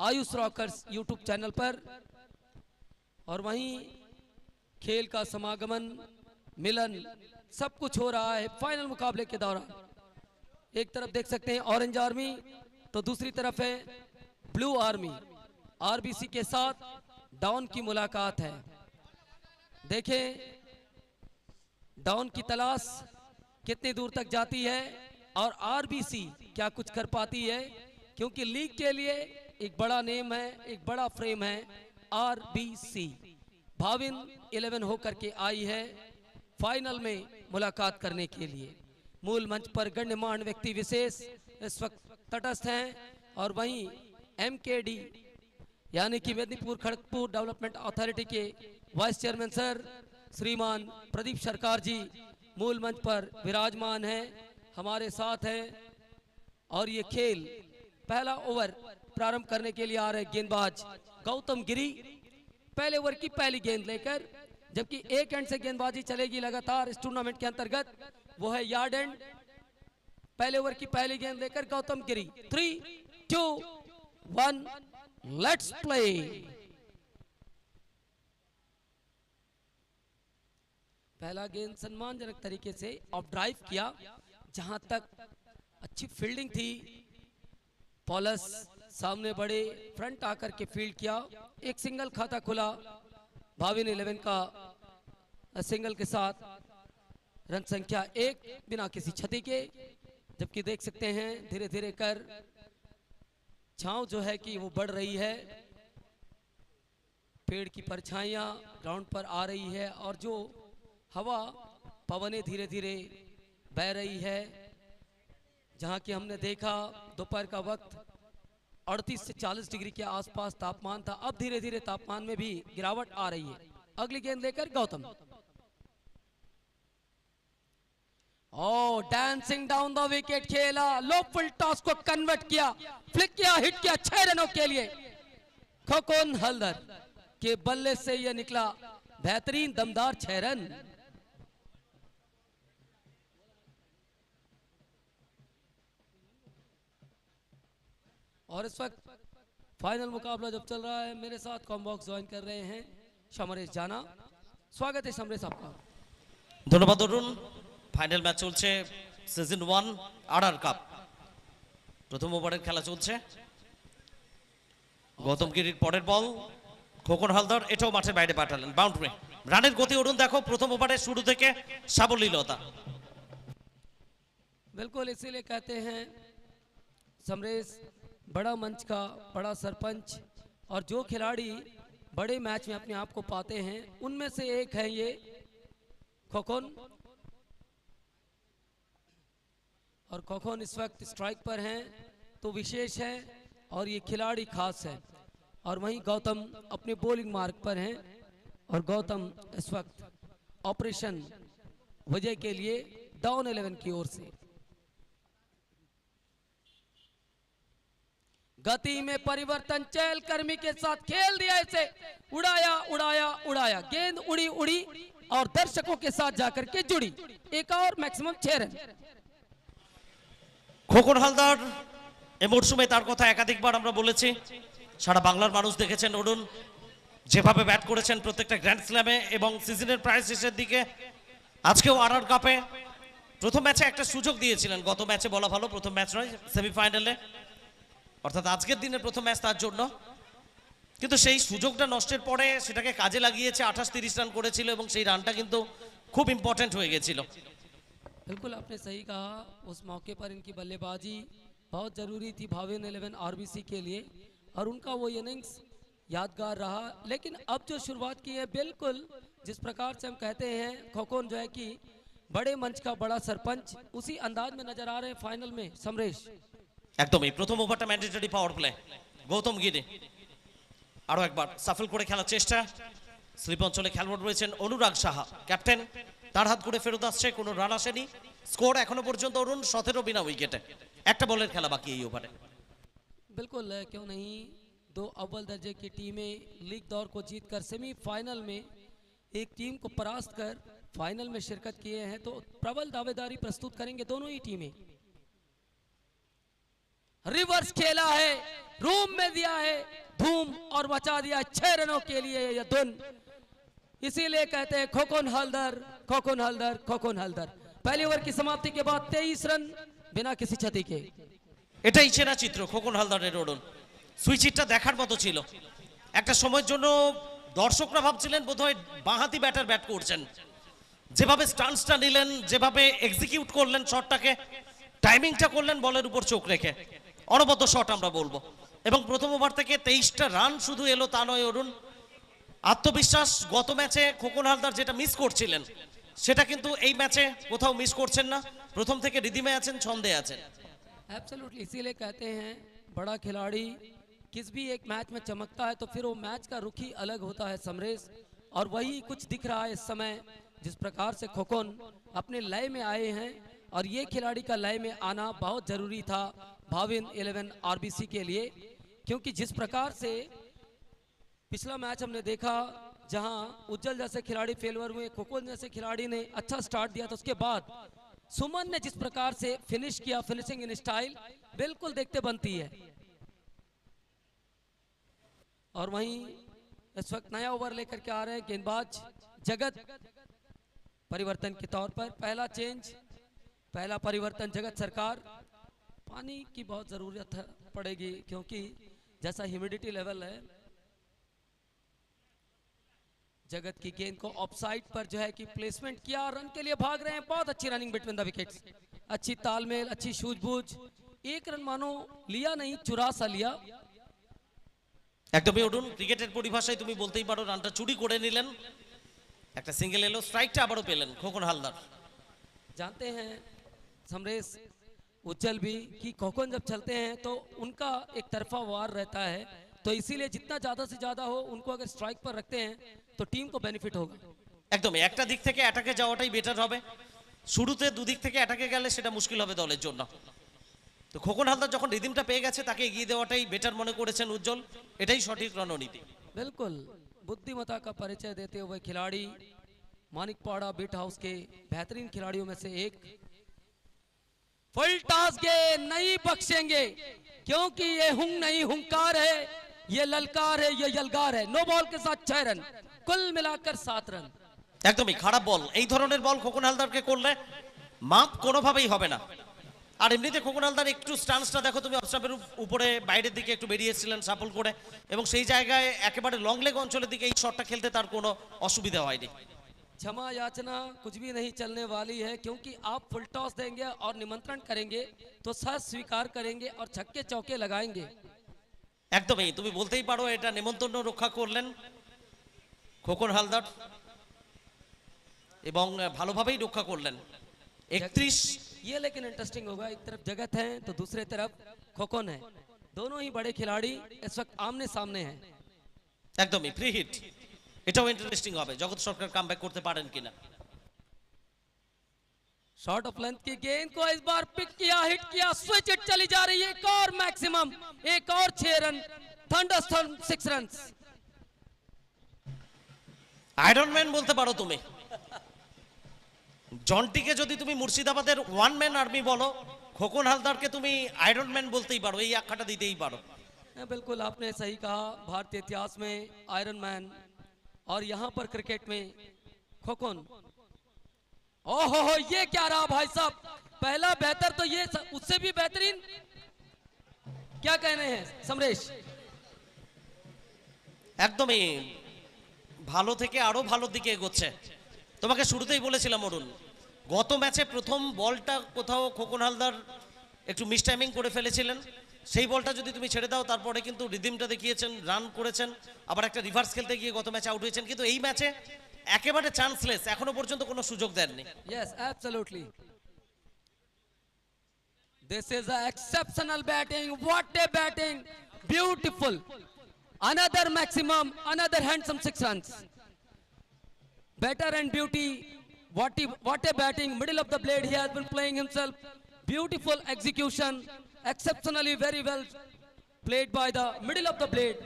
Ayush rockers YouTube channel पर। और वहीं खेल का समागमन, मिलन, सब कुछ हो रहा है फाइनल मुकाबले के दौरान। एक तरफ देख सकते हैं ऑरेंज आर्मी, तो दूसरी तरफ है ब्लू आर्मी। आरबीसी के साथ डॉन की मुलाकात है। देखें डॉन की तलाश कितनी दूर तक जाती है और आरबीसी क्या कुछ कर पाती है, क्योंकि लीग के लिए एक बड़ा नेम है, एक बड़ा फ्रेम है आरबीसी। भाविन 11 होकर के आई है फाइनल में मुलाकात करने के लिए। मूल मंच पर गण्यमान्य व्यक्ति विशेष इस वक्त तटस्थ हैं और वहीं एमकेडी यानी कि मेदिनीपुर खड़गपुर डेवलपमेंट अथॉरिटी के वाइस चेयरमैन सर श्रीमान प्रदीप सरकार जी मूल मंच पर विराजमान हैं, हमारे साथ हैं। और ये खेल पहला ओवर प्रारंभ करने के लिए आ रहे गेंदबाज गौतम गिरी पहले ओवर की पहली गेंद लेकर, जबकि एक एंड से गेंदबाजी चलेगी लगातार इस टूर्नामेंट के अंतर्गत, वो है यार्ड एंड। पहले ओवर की पहली गेंद लेकर गौतम गिरी। 3, 2, 1 लेट्स प्ले। पहला गेंद सम्मानजनक तरीके से ऑफ ड्राइव किया, जहां तक अच्छी फील्डिंग थी। पॉलस सामने बड़े फ्रंट आकर के फील्ड किया, एक सिंगल खाता खुला भाविन 11 का सिंगल के साथ। रन संख्या 1 बिना किसी क्षति के। जबकि देख सकते हैं धीरे धीरे कर छांव जो है कि वो बढ़ रही है, पेड़ की परछाइयां ग्राउंड पर आ रही है और जो हवा पवनें धीरे धीरे बह रही है। जहां कि हमने देखा दोपहर का वक्त 38 से 40 डिग्री के आसपास तापमान था, अब धीरे धीरे तापमान में भी गिरावट आ रही है। अगली गेंद लेकर Gautam, dancing down the wicket खेला, लो फुल टॉस को कन्वर्ट किया, फ्लिक किया, हिट किया 6 रनों के लिए। खोकन हल्दर के बल्ले से यह निकला बेहतरीन दमदार 6 रन। और इस वक्त फाइनल मुकाबला जब चल रहा है, मेरे साथ कॉम्बॉक्स ज्वाइन कर रहे हैं समरेश जाना। स्वागत है समरेश आपका। धन्यवाद अरुण। फाइनल मैच চলছে সিজন 1 আরআর কাপ। প্রথম ওভারের খেলা চলছে। গৌতম গিরির পরের বল, খোকন হালদার এটাও মাঠের বাইরে পাঠালেন, বাউন্ডারি। রানের গতি অরুণ দেখো প্রথম ওভারের শুরু থেকে সাবলীলতা। बिल्कुल इसीलिए कहते हैं समरेश बड़ा मंच का बड़ा सरपंच, और जो खिलाड़ी बड़े मैच में अपने आप को पाते हैं उनमें से एक है ये खोखोन। और खोखोन इस वक्त स्ट्राइक पर हैं तो विशेष है और ये खिलाड़ी खास है। और वहीं गौतम अपने बॉलिंग मार्ग पर हैं और गौतम इस वक्त ऑपरेशन विजय के लिए डाउन 11 की ओर से। गति में परिवर्तन, चहलकर्मी के साथ खेल दिया, इसे उड़ाया उड़ाया उड़ाया, गेंद उड़ी उड़ी और दर्शकों के साथ जाकर के जुड़ी। एक और मैक्सिमम 6 रन। খোকন হালদার এই মরশুমে তার কথা একাধিকবার আমরা বলেছি, সারা বাংলার মানুষ দেখেছেন অরুণ যেভাবে ব্যাট করেছেন প্রত্যেকটা গ্র্যান্ড স্ল্যামে এবং সিজনের প্রায় শেষের দিকে। আজকেও আরআর কাপে প্রথম ম্যাচে একটা সুযোগ দিয়েছিলেন, গত ম্যাচে বলা ভালো প্রথম ম্যাচ নয়, সেমিফাইনালে, অর্থাৎ আজকের দিনের প্রথম ম্যাচ তার জন্য। কিন্তু সেই সুযোগটা নষ্টের পরে সেটাকে কাজে লাগিয়েছে, 28-30 রান করেছিল এবং সেই রানটা কিন্তু খুব ইম্পর্টেন্ট হয়ে গেছিল। बिल्कुल आपने सही कहा, उस मौके पर इनकी बल्लेबाजी बहुत ज़रूरी थी भाविन 11 आरबीसी के लिए और उनका वो इनिंग्स यादगार रहा। लेकिन अब जो शुरुआत की है, बिल्कुल जिस प्रकार से हम कहते हैं खोखोन जो है कि बड़े मंच का बड़ा सरपंच, उसी अंदाज में नजर आ रहे हैं फाइनल में समरेश। একদমই প্রথম ওভারটা ম্যান্ডেটরি পাওয়ার প্লে। গৌতম গিরি আরো একবার সাফল করে খেলার চেষ্টা। স্লিপ অঞ্চলে খেলোয়াড় রয়েছেন অনুরাগ সাহা, ক্যাপ্টেন, তার হাত করে ফেরত আসছে, কোনো রান আসেনি। স্কোর এখনো পর্যন্ত অরুণ 17 বিনা উইকেটে, একটা বলের খেলা বাকি এই ওভারে। बिल्कुल क्यों नहीं, 2 अव्वल दर्जे की टीमें लीग दौर को जीतकर सेमीफाइनल में एक टीम को परास्त कर फाइनल में शिरकत किए हैं, तो प्रबल दावेदारी प्रस्तुत करेंगे दोनों ही टीमें। रिवर्स खेला है, रूम में दिया है धूम और मचा दिया 6 रनों के लिए यह धुन। इसीलिए कहते हैं खोखन हलदर, खोखन हलदर, खोखन हलदर। पहले ओवर की समाप्ति के बाद 23 रन बिना किसी क्षति के। এটাই সেরা চিত্র খোকন হালদারের ওড়ন। সুইচ হিটটা দেখার মতো ছিল। একটা সময়ের জন্য দর্শকরা ভাবছিলেন বোধহয় বাঁহাতি ব্যাটার ব্যাট করছেন, যেভাবে স্টান্সটা নিলেন, যেভাবে এক্সিকিউট করলেন শটটাকে, টাইমিংটা করলেন বলের উপর চোখ রেখে, অনবদ্য শট আমরা বলবো। এবং প্রথম ওভার থেকে 23টা রান শুধু এলো তা নয় অরুণ, আত্মবিশ্বাস গত ম্যাচে খোকন হালদার যেটা মিস করছিলেন সেটা কিন্তু এই ম্যাচে কোথাও মিস করছেন না। প্রথম থেকে রিদিমে আছেন, ছন্দে আছেন। एब्सोल्युटली, इसीलिए कहते हैं बड़ा खिलाड़ी किस भी एक मैच में चमकता है तो फिर वो मैच का रुख ही अलग होता है समरेश। और वही कुछ दिख रहा है इस समय, जिस प्रकार से खोखन अपने लय में आए हैं और ये खिलाड़ी का लय में आना बहुत ज़रूरी था भाविन 11 आरबीसी के लिए। क्योंकि जिस प्रकार से पिछला मैच हमने देखा जहां उज्जवल जैसे खिलाड़ी फेलवर हुए, खोखन जैसे खिलाड़ी ने अच्छा स्टार्ट दिया, तो उसके बाद सुमन ने जिस प्रकार से फिनिश किया, फिनिशिंग इन स्टाइल बिल्कुल देखते बनती है। और वहीं इस वक्त नया ओवर लेकर के आ रहे हैं गेंदबाज जगत। परिवर्तन के तौर पर पहला चेंज, पहला परिवर्तन जगत सरकार। पानी की बहुत जरूरत पड़ेगी क्योंकि जैसा ह्यूमिडिटी लेवल है। जगत की गेंद को ऑफसाइड पर जो है कि प्लेसमेंट किया, रन के लिए भाग रहे हैं। बहुत अच्छी रनिंग बिटवीन द विकेट्स, अच्छी तालमेल, अच्छी सूझबूझ। एक रन मानो लिया नहीं, चुरा सा लिया। একদমই অরুণ, ক্রিকেটের পরিভাষায় তুমি বলতেই পারো রানটা চুরি করে নিলেন। একটা সিঙ্গেল এলো, স্ট্রাইকটা আবারও পেলেন খোকন হালদার। जानते हैं समरेश उज्जवल भी कि खोखन जब चलते हैं तो उनका एक तरफा वार रहता है, तो इसीलिए जितना ज़्यादा से ज़्यादा हो उनको अगर स्ट्राइक पर रखते हैं तो टीम को बेनिफिट होगा। একদমই একটা দিক থেকে অ্যাটাকে যাওয়াটাই বেটার হবে। শুরুতে দুদিক থেকে অ্যাটাকে গেলে সেটা মুশকিল হবে দলের জন্য। তো খোকন হালদার যখন রিদিমটা পেয়ে গেছে তাকে এগিয়ে দেওয়াটাই বেটার মনে করেছেন উজ্জ্বল, এটাই সঠিক রণনীতি। बिल्कुल बुद्धिमत्ता का परिचय देते हुए खिलाड़ी, मानिकपाड़ा बीट हाउस के बेहतरीन खिलाड़ियों में से एक। फुल टॉस गेंद नहीं बख्शेंगे क्योंकि ये हुंग नहीं हुंकार है, ये ललकार है, ये यलगार है। नो बॉल के साथ 6 रन, कुल मिलाकर 7 रन। একদমই খারাপ বল, এই ধরনের বল খোকন হালদারকে করলে মাপ কোনোভাবেই হবে না। আর এমনিতে খোকন হালদার একটু স্টান্সটা দেখো তুমি, অফস্টাম্পের উপরে বাইরের দিকে একটু বেরিয়েছিলেন সাপল করে, এবং সেই জায়গায় একেবারে লং লেগ অঞ্চলের দিকে এই শটটা খেলতে তার কোনো অসুবিধা হয়নি। क्षमा याचना कुछ भी नहीं चलने वाली है क्योंकि आप फुल टॉस देंगे और निमंत्रण करेंगे तो सर स्वीकार करेंगे और छक्के चौके लगाएंगे। একদমই তুমি বলতেই পারো এটা নিমন্ত্রণ রক্ষা করলেন খোকন হালদার এবং ভালোভাবেই রক্ষা করলেন। 31 ये लेकिन इंटरेस्टिंग होगा, एक तरफ जगत है तो दूसरे तरफ खोखन है, दोनों ही बड़े खिलाड़ी इस वक्त आमने सामने हैं। একদমই ফ্রি হিট, এটাও ইন্টারেস্টিং হবে জগৎ সরকার কামব্যাক করতে পারেন কিনা। शॉर्ट ऑफ लेंथ की गेंद को इस बार पिक किया, हिट किया, स्विच हिट चली जा रही है। एक और मैक्सिमम, एक और 6 run, thunderstorm 6 run. Iron man বলতে পারো তুমি। জন্টিকে যদি তুমি মুর্শিদাবাদের ওয়ান ম্যান আর্মি বলো, খোকন হালদারকে তুমি আয়রন ম্যান বলতেই পারো, এই আখ্যাটা দিতেই পারো। बिल्कुल आपने सही कहा, भारतीय इतिहास में आयरन मैन और यहाँ पर क्रिकेट में खोखन। ओहो हो, ये क्या रहा भाई साहब, पहला बेहतर तो ये उससे भी बेहतरीन। क्या कहने हैं समरेश? একদমই ভালো থেকে আরো ভালোর দিকে এগোচ্ছে। তোমাকে শুরুতেই বলেছিলাম অরুণ, গত ম্যাচে প্রথম বলটা কোথাও খোকন হালদার একটু মিস টাইমিং করে ফেলেছিলেন, সেই বলটা যদি তুমি ছেড়ে দাও তারপরে কিন্তু রিদিমটা দেখিয়েছেন, রান করেছেন, আবার একটা রিভার্স খেলতে গিয়ে গত ম্যাচে আউট হয়েছেন, কিন্তু এই ম্যাচে একেবারে চান্সলেস, এখনো পর্যন্ত কোনো সুযোগ দেননি। Yes, absolutely. This is an exceptional batting. What a batting! Beautiful. Another maximum, another handsome 6 runs. Better and beauty. What a batting! Middle of the blade, he has been playing himself. Beautiful execution. Exceptionally very well played by the middle of the blade.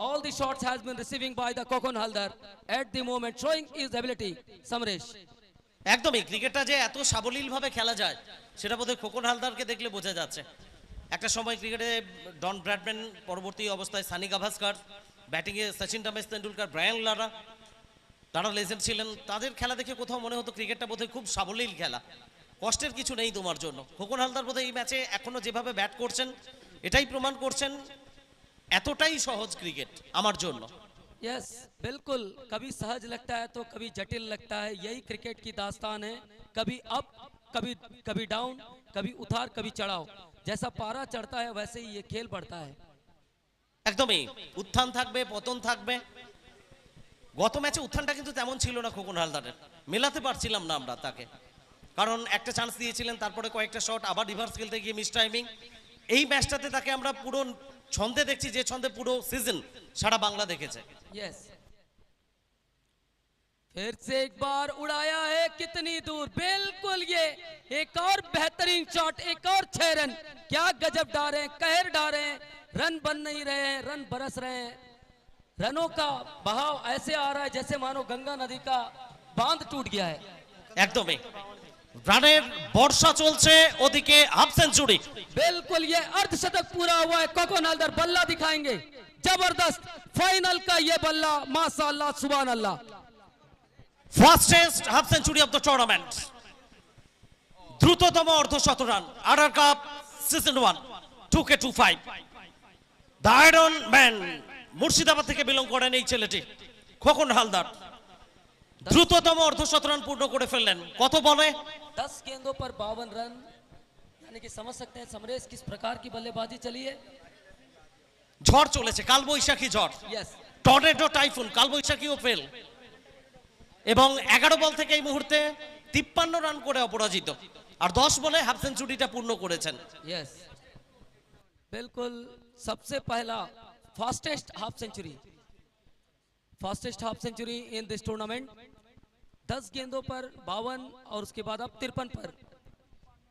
All the shots has been receiving by the Khokon Haldar at the moment, showing his ability. Samresh. একদমই ক্রিকেটটা যে এত সাবলীল ভাবে খেলা যায় সেটা বোধহয় খোকন হালদারকে দেখলে বোঝা যাচ্ছে। একটা সময় ক্রিকেটে ডন ব্র্যাডম্যান, পরবর্তী অবস্থায় সানি গাভাস্কার, ব্যাটিংয়ে সচিন রমেশ তেন্ডুলকার, ব্রায়ান লারা, তারা লেজেন্ড ছিলেন। তাদের খেলা দেখে কোথাও মনে হতো ক্রিকেটটা বোধহয় খুব সাবলীল খেলা, কষ্টের কিছু নেই তোমার জন্য। খোকন হালদার বোধহয় এই ম্যাচে এখনো যেভাবে ব্যাট করছেন এটাই প্রমাণ করছেন এতটাই সহজ ক্রিকেট আমার জন্য। यस बिल्कुल, कभी सहज लगता है तो कभी जटिल लगता है, यही क्रिकेट की दास्तान है। कभी अप, कभी कभी डाउन, कभी उतार, कभी चढ़ाव। जैसा पारा चढ़ता है वैसे ही ये खेल बढ़ता है। একদমই উত্থান থাকবে, পতন থাকবে। গত ম্যাচে উত্থানটা কিন্তু তেমন ছিল না খোকন হালদারের, মেলাতে পারছিলাম না আমরা তাকে, কারণ একটা চান্স দিয়েছিলেন, তারপরে কয়েকটা শট, আবার রিভার্স খেলতে গিয়ে মিস টাইমিং। এই ম্যাচটাতে তাকে আমরা পুরো ছন্দে দেখছি, যে ছন্দে পুরো সিজন সারা বাংলা দেখেছে। यस, फिर से एक बार उड़ाया है, कितनी दूर, बिल्कुल ये एक और बेहतरीन शॉट, एक और 6 रन। क्या गजब डाले हैं, कहर डाले हैं, रन बन नहीं रहे हैं, रन बरस रहे हैं। रनों का बहाव ऐसे आ रहा है जैसे मानो गंगा नदी का बांध टूट गया है। একদমই রানের বর্ষা চলছে, ওদিকে হাফ সেঞ্চুরি। बिल्कुल ये अर्धशतक पूरा हुआ है, कोकोन हल्दर बल्ला दिखाएंगे, जबरदस्त फाइनल का ये बल्ला, माशाअल्लाह सुभान अल्लाह। Fastest half century of the tournament, দ্রুততম অর্ধশত রান, RR cup season 1 2K25। The iron man, Murshidabad থেকে বিলং করেন এই ছেলেটি খোকন হালদার, দ্রুততম অর্ধশত রান পূর্ণ করে ফেললেন। কত বলে? 10 गेंदों पर 52 रन, यानी कि समझ सकते हैं समरेश किस प्रकार की बल्लेबाजी चली है। ঝড় চলেছে, কালবৈশাখী ঝড়, यस, টর্নেডো, টাইফুন, কালবৈশাখীও ফেল, এবং 11 বল থেকে এই মুহূর্তে 53 রান করে অপরাজিত, আর 10 বলে হাফ সেঞ্চুরিটা পূর্ণ করেছেন। यस बिल्कुल, सबसे पहला fastest half century, fastest half century in this tournament. 10 गेंदों पर 52 और उसके बाद अब 53 पर।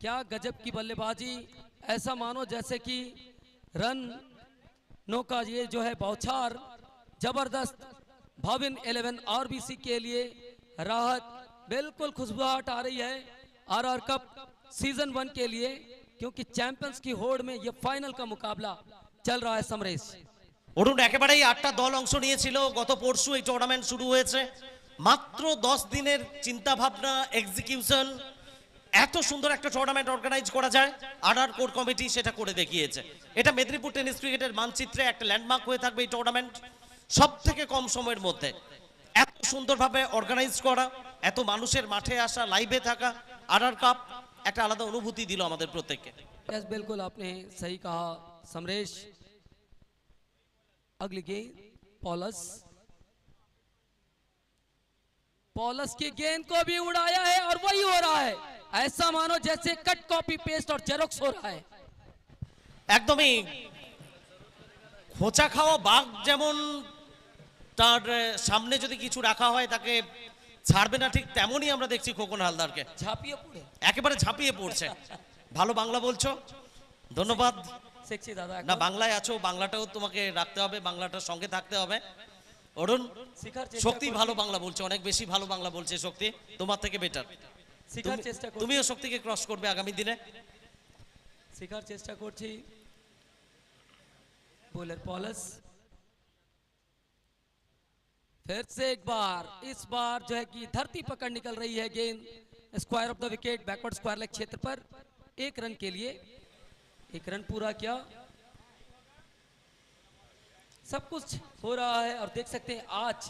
क्या गजब की बल्लेबाजी, ऐसा मानो जैसे कि रन नो का ये जो है बौछार, जबरदस्त। भाविन 11 आरबीसी के लिए राहत, बिल्कुल खुशबुआहट आ रही है आरआर कप सीजन 1 के लिए, क्योंकि चैंपियंस की होड़ में ये फाइनल का मुकाबला चल रहा है समरेश। অরুণ, একেবারেই 8টা দল অংশ নিয়েছিল গত পরশু এই টুর্নামেন্ট শুরু হয়েছে। মাত্র 10 দিনের চিন্তা ভাবনা, এক্সিকিউশন, এত সুন্দর একটা টুর্নামেন্ট অর্গানাইজ করা যায়, আরআর কোর কমিটি সেটা করে দেখিয়েছে। এটা মেদিনীপুর টেনিস ক্রিকেটের মানচিত্রে একটা ল্যান্ডমার্ক হয়ে থাকবে এই টুর্নামেন্ট। সব থেকে কম সময়ের মধ্যে এত সুন্দরভাবে অর্গানাইজ করা, এত মানুষের মাঠে আসা, লাইভে থাকা, আরআর কাপ একটা আলাদা অনুভূতি দিল আমাদের প্রত্যেককে। यस बिल्कुल, आपने सही कहा समरेश। अगली गेंद पॉलस, पॉलस की गेंद को भी उड़ाया है और वही हो रहा है, ऐसा मानो जैसे कट कॉपी पेस्ट और जेरोक्स हो रहा है। একদমই খোঁচা খাওয়া বাঘ যেমন তার সামনে যদি কিছু রাখা হয় তাকে ছাড়বে না, ঠিক তেমনই আমরা দেখছি খোকন হালদারকে, झापिए पूरे একেবারে ঝাঁপিয়ে পড়ছে। ভালো বাংলা বলছো, ধন্যবাদ। सेक्सी दादा না, বাংলায় আছো, বাংলাটাও তোমাকে রাখতে হবে, বাংলাটার সঙ্গে থাকতে হবে। অরুণ, শিখার চেষ্টা শক্তি করছি। ভালো বাংলা বলছে, অনেক বেশি ভালো বাংলা বলছে শক্তি, তোমার থেকে বেটার। শিখার চেষ্টা করছি, তুমিও শক্তিকে ক্রস করবে আগামী দিনে। শিখার চেষ্টা করছি। बोलर पॉलस, फिर से एक बार, इस बार जो है कि धरती पकड़ निकल रही है गेंद, square of the wicket, backward square leg क्षेत्र पर। 1 रन के लिए 1 रन पूरा किया। सब कुछ हो रहा है और देख सकते हैं आज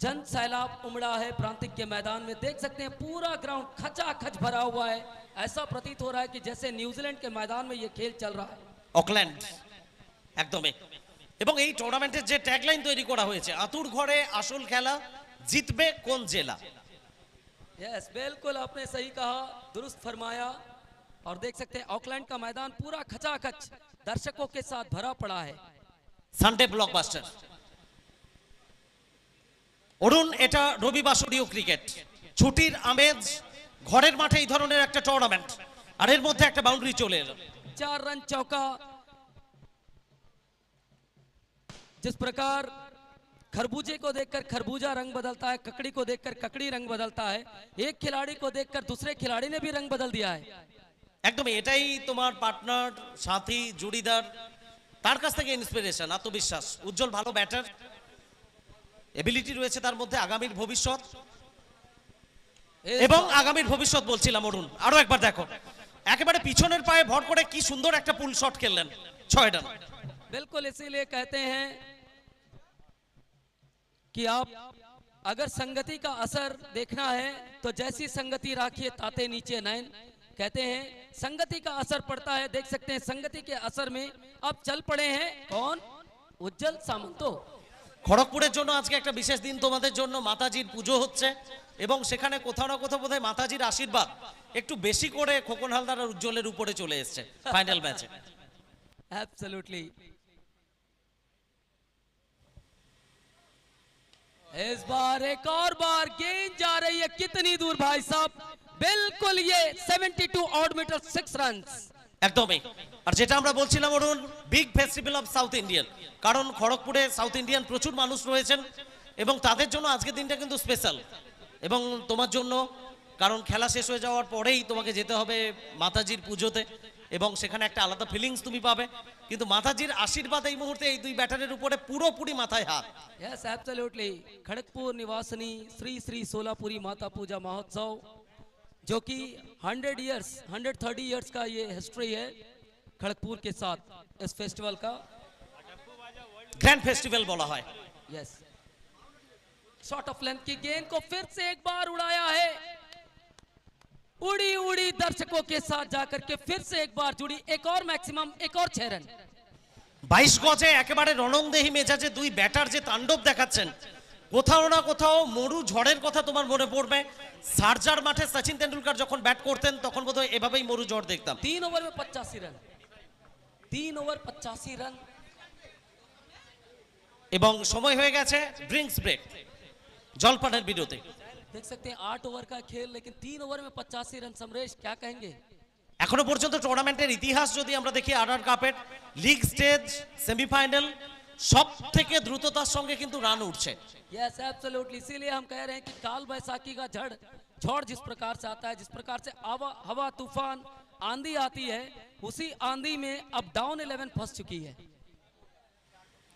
जन सैलाब उमड़ा है प्रांतिक के मैदान में। देख सकते हैं पूरा ग्राउंड खचाखच भरा हुआ है, ऐसा प्रतीत हो रहा है कि जैसे न्यूजीलैंड के मैदान में ये खेल चल रहा है। অকল্যান্ড, একদমই। এবং এই টুর্নামেন্টের যে ট্যাগলাইন তৈরি করা হয়েছে, আতুর ঘরে আসল খেলা, জিতবে কোন জেলা। यस बिल्कुल, आपने सही कहा, दुरुस्त फरमाया। और देख सकते हैं ऑकलैंड का मैदान पूरा खचाखच दर्शकों के साथ भरा पड़ा है। Sunday blockbuster. অরুণ, এটা রবিবাসরীয় ক্রিকেট, ছুটির আমেজ, ঘরের মাঠে এই ধরনের একটা টুর্নামেন্ট, আর এর মধ্যে একটা বাউন্ডারি চলে এলো। 4 रन चौका। जिस प्रकार खरबूजे को देखकर खरबूजा रंग बदलता है, ककड़ी को देखकर ककड़ी रंग बदलता है, एक खिलाड़ी को देखकर दूसरे खिलाड़ी ने भी रंग बदल दिया है। একদমই এটাই তোমার পার্টনার, সাথী, জুড়িদার, তার কাছ থেকে ইন্সপিরেশন, আত্মবিশ্বাস। উজ্জ্বল ভালো ব্যাটার, এবিলিটি রয়েছে তার মধ্যে, আগামীর ভবিষ্যৎ। এবং আগামীর ভবিষ্যৎ বলছিলাম অরুণ, আরো একবার দেখো একেবারে পিছনের পায়ে ভর করে কি সুন্দর একটা পুল শট খেললেন, 6 রান। बिल्कुल, इसीलिए कहते हैं कि आप अगर संगति का असर देखना है तो जैसी संगति राखिए ताते नीचे नयन। कहते हैं संगति का असर पड़ता है, देख सकते हैं संगति के असर में अब चल पड़े हैं कौन, उज्जवल सामंतो। খড়গপুরের জন্য আজকে একটা বিশেষ দিন, তোমাদের জন্য মাতাজির পুজো হচ্ছে এবং সেখানে কোথাও না কোথাও বোধহয় মাতাজির আশীর্বাদ একটু বেশি করে খোকন হালদার আর উজ্জ্বলের উপরে চলে এসেছে ফাইনাল ম্যাচে। एब्सोल्युटली। इस बार एक और बार गेंद जा रही है कितनी दूर भाई साहब, बिल्कुल ये 72 ऑड मीटर 6 रन्स। একদমই। আর যেটা আমরা বলছিলাম Arun, big festival of south Indian, কারণ খড়গপুরে সাউথ ইন্ডিয়ান প্রচুর মানুষ রয়েছেন এবং তাদের জন্য আজকের দিনটা কিন্তু স্পেশাল। এবং তোমার জন্য, কারণ খেলা শেষ হয়ে যাওয়ার পরেই তোমাকে যেতে হবে মাতাজির পুজোতে এবং সেখানে একটা আলাদা ফিলিংস তুমি পাবে। কিন্তু মাতাজির আশীর্বাদ এই মুহূর্তে এই দুই ব্যাটারের উপরে পুরোপুরি মাথায় হাত। Yes absolutely. खड़गपुर निवासिनी श्री श्री सोलापुरी माता पूजा महोत्सव, जो कि 130 इयर्स का ये हिस्ट्री है खड़गपुर के साथ इस फेस्टिवल का। গ্র্যান্ড ফেস্টিভ্যাল বলা হয়। यस, शॉट ऑफ लेंथ की गेंद को फिर से एक बार उड़ाया है, उड़ी उड़ी दर्शकों के साथ जाकर के फिर से एक बार जुड़ी, एक और मैक्सिमम, एक और 6 रन। 22 গজে একেবারে রণংদেহী মেজাজে দুই ব্যাটার যে তাণ্ডব দেখাচ্ছেন, কোথাও না কোথাও মরু ঝড়ের কথা তোমার মনে পড়বে। সার্জার মাঠে সচিন তেন্ডুলকর যখন ব্যাট করতেন তখন বোধহয় এভাবেই মরু ঝড় দেখতাম। 3 ओवर में 85 रन, 3 ओवर 85 रन। এবং সময় হয়ে গেছে ড্রিঙ্কস ব্রেক, জলপানের বিরতি। देख सकते हैं 8 ओवर का खेल, लेकिन 3 ओवर में 85 रन। समरेश क्या कहेंगे? এখনো পর্যন্ত টুর্নামেন্টের ইতিহাস যদি আমরা দেখি, আরআর কাপের লিগ স্টেজ, সেমিফাইনাল, সব থেকে দ্রুততার সঙ্গে কিন্তু রান উঠছে। Yes absolutely. इसीलिए हम कह रहे हैं कि काल बैसाखी का झड़ जिस प्रकार से आता है, जिस प्रकार से हवा तूफान आंधी आती है, उसी आंधी में अब डाउन 11 फंस चुकी है।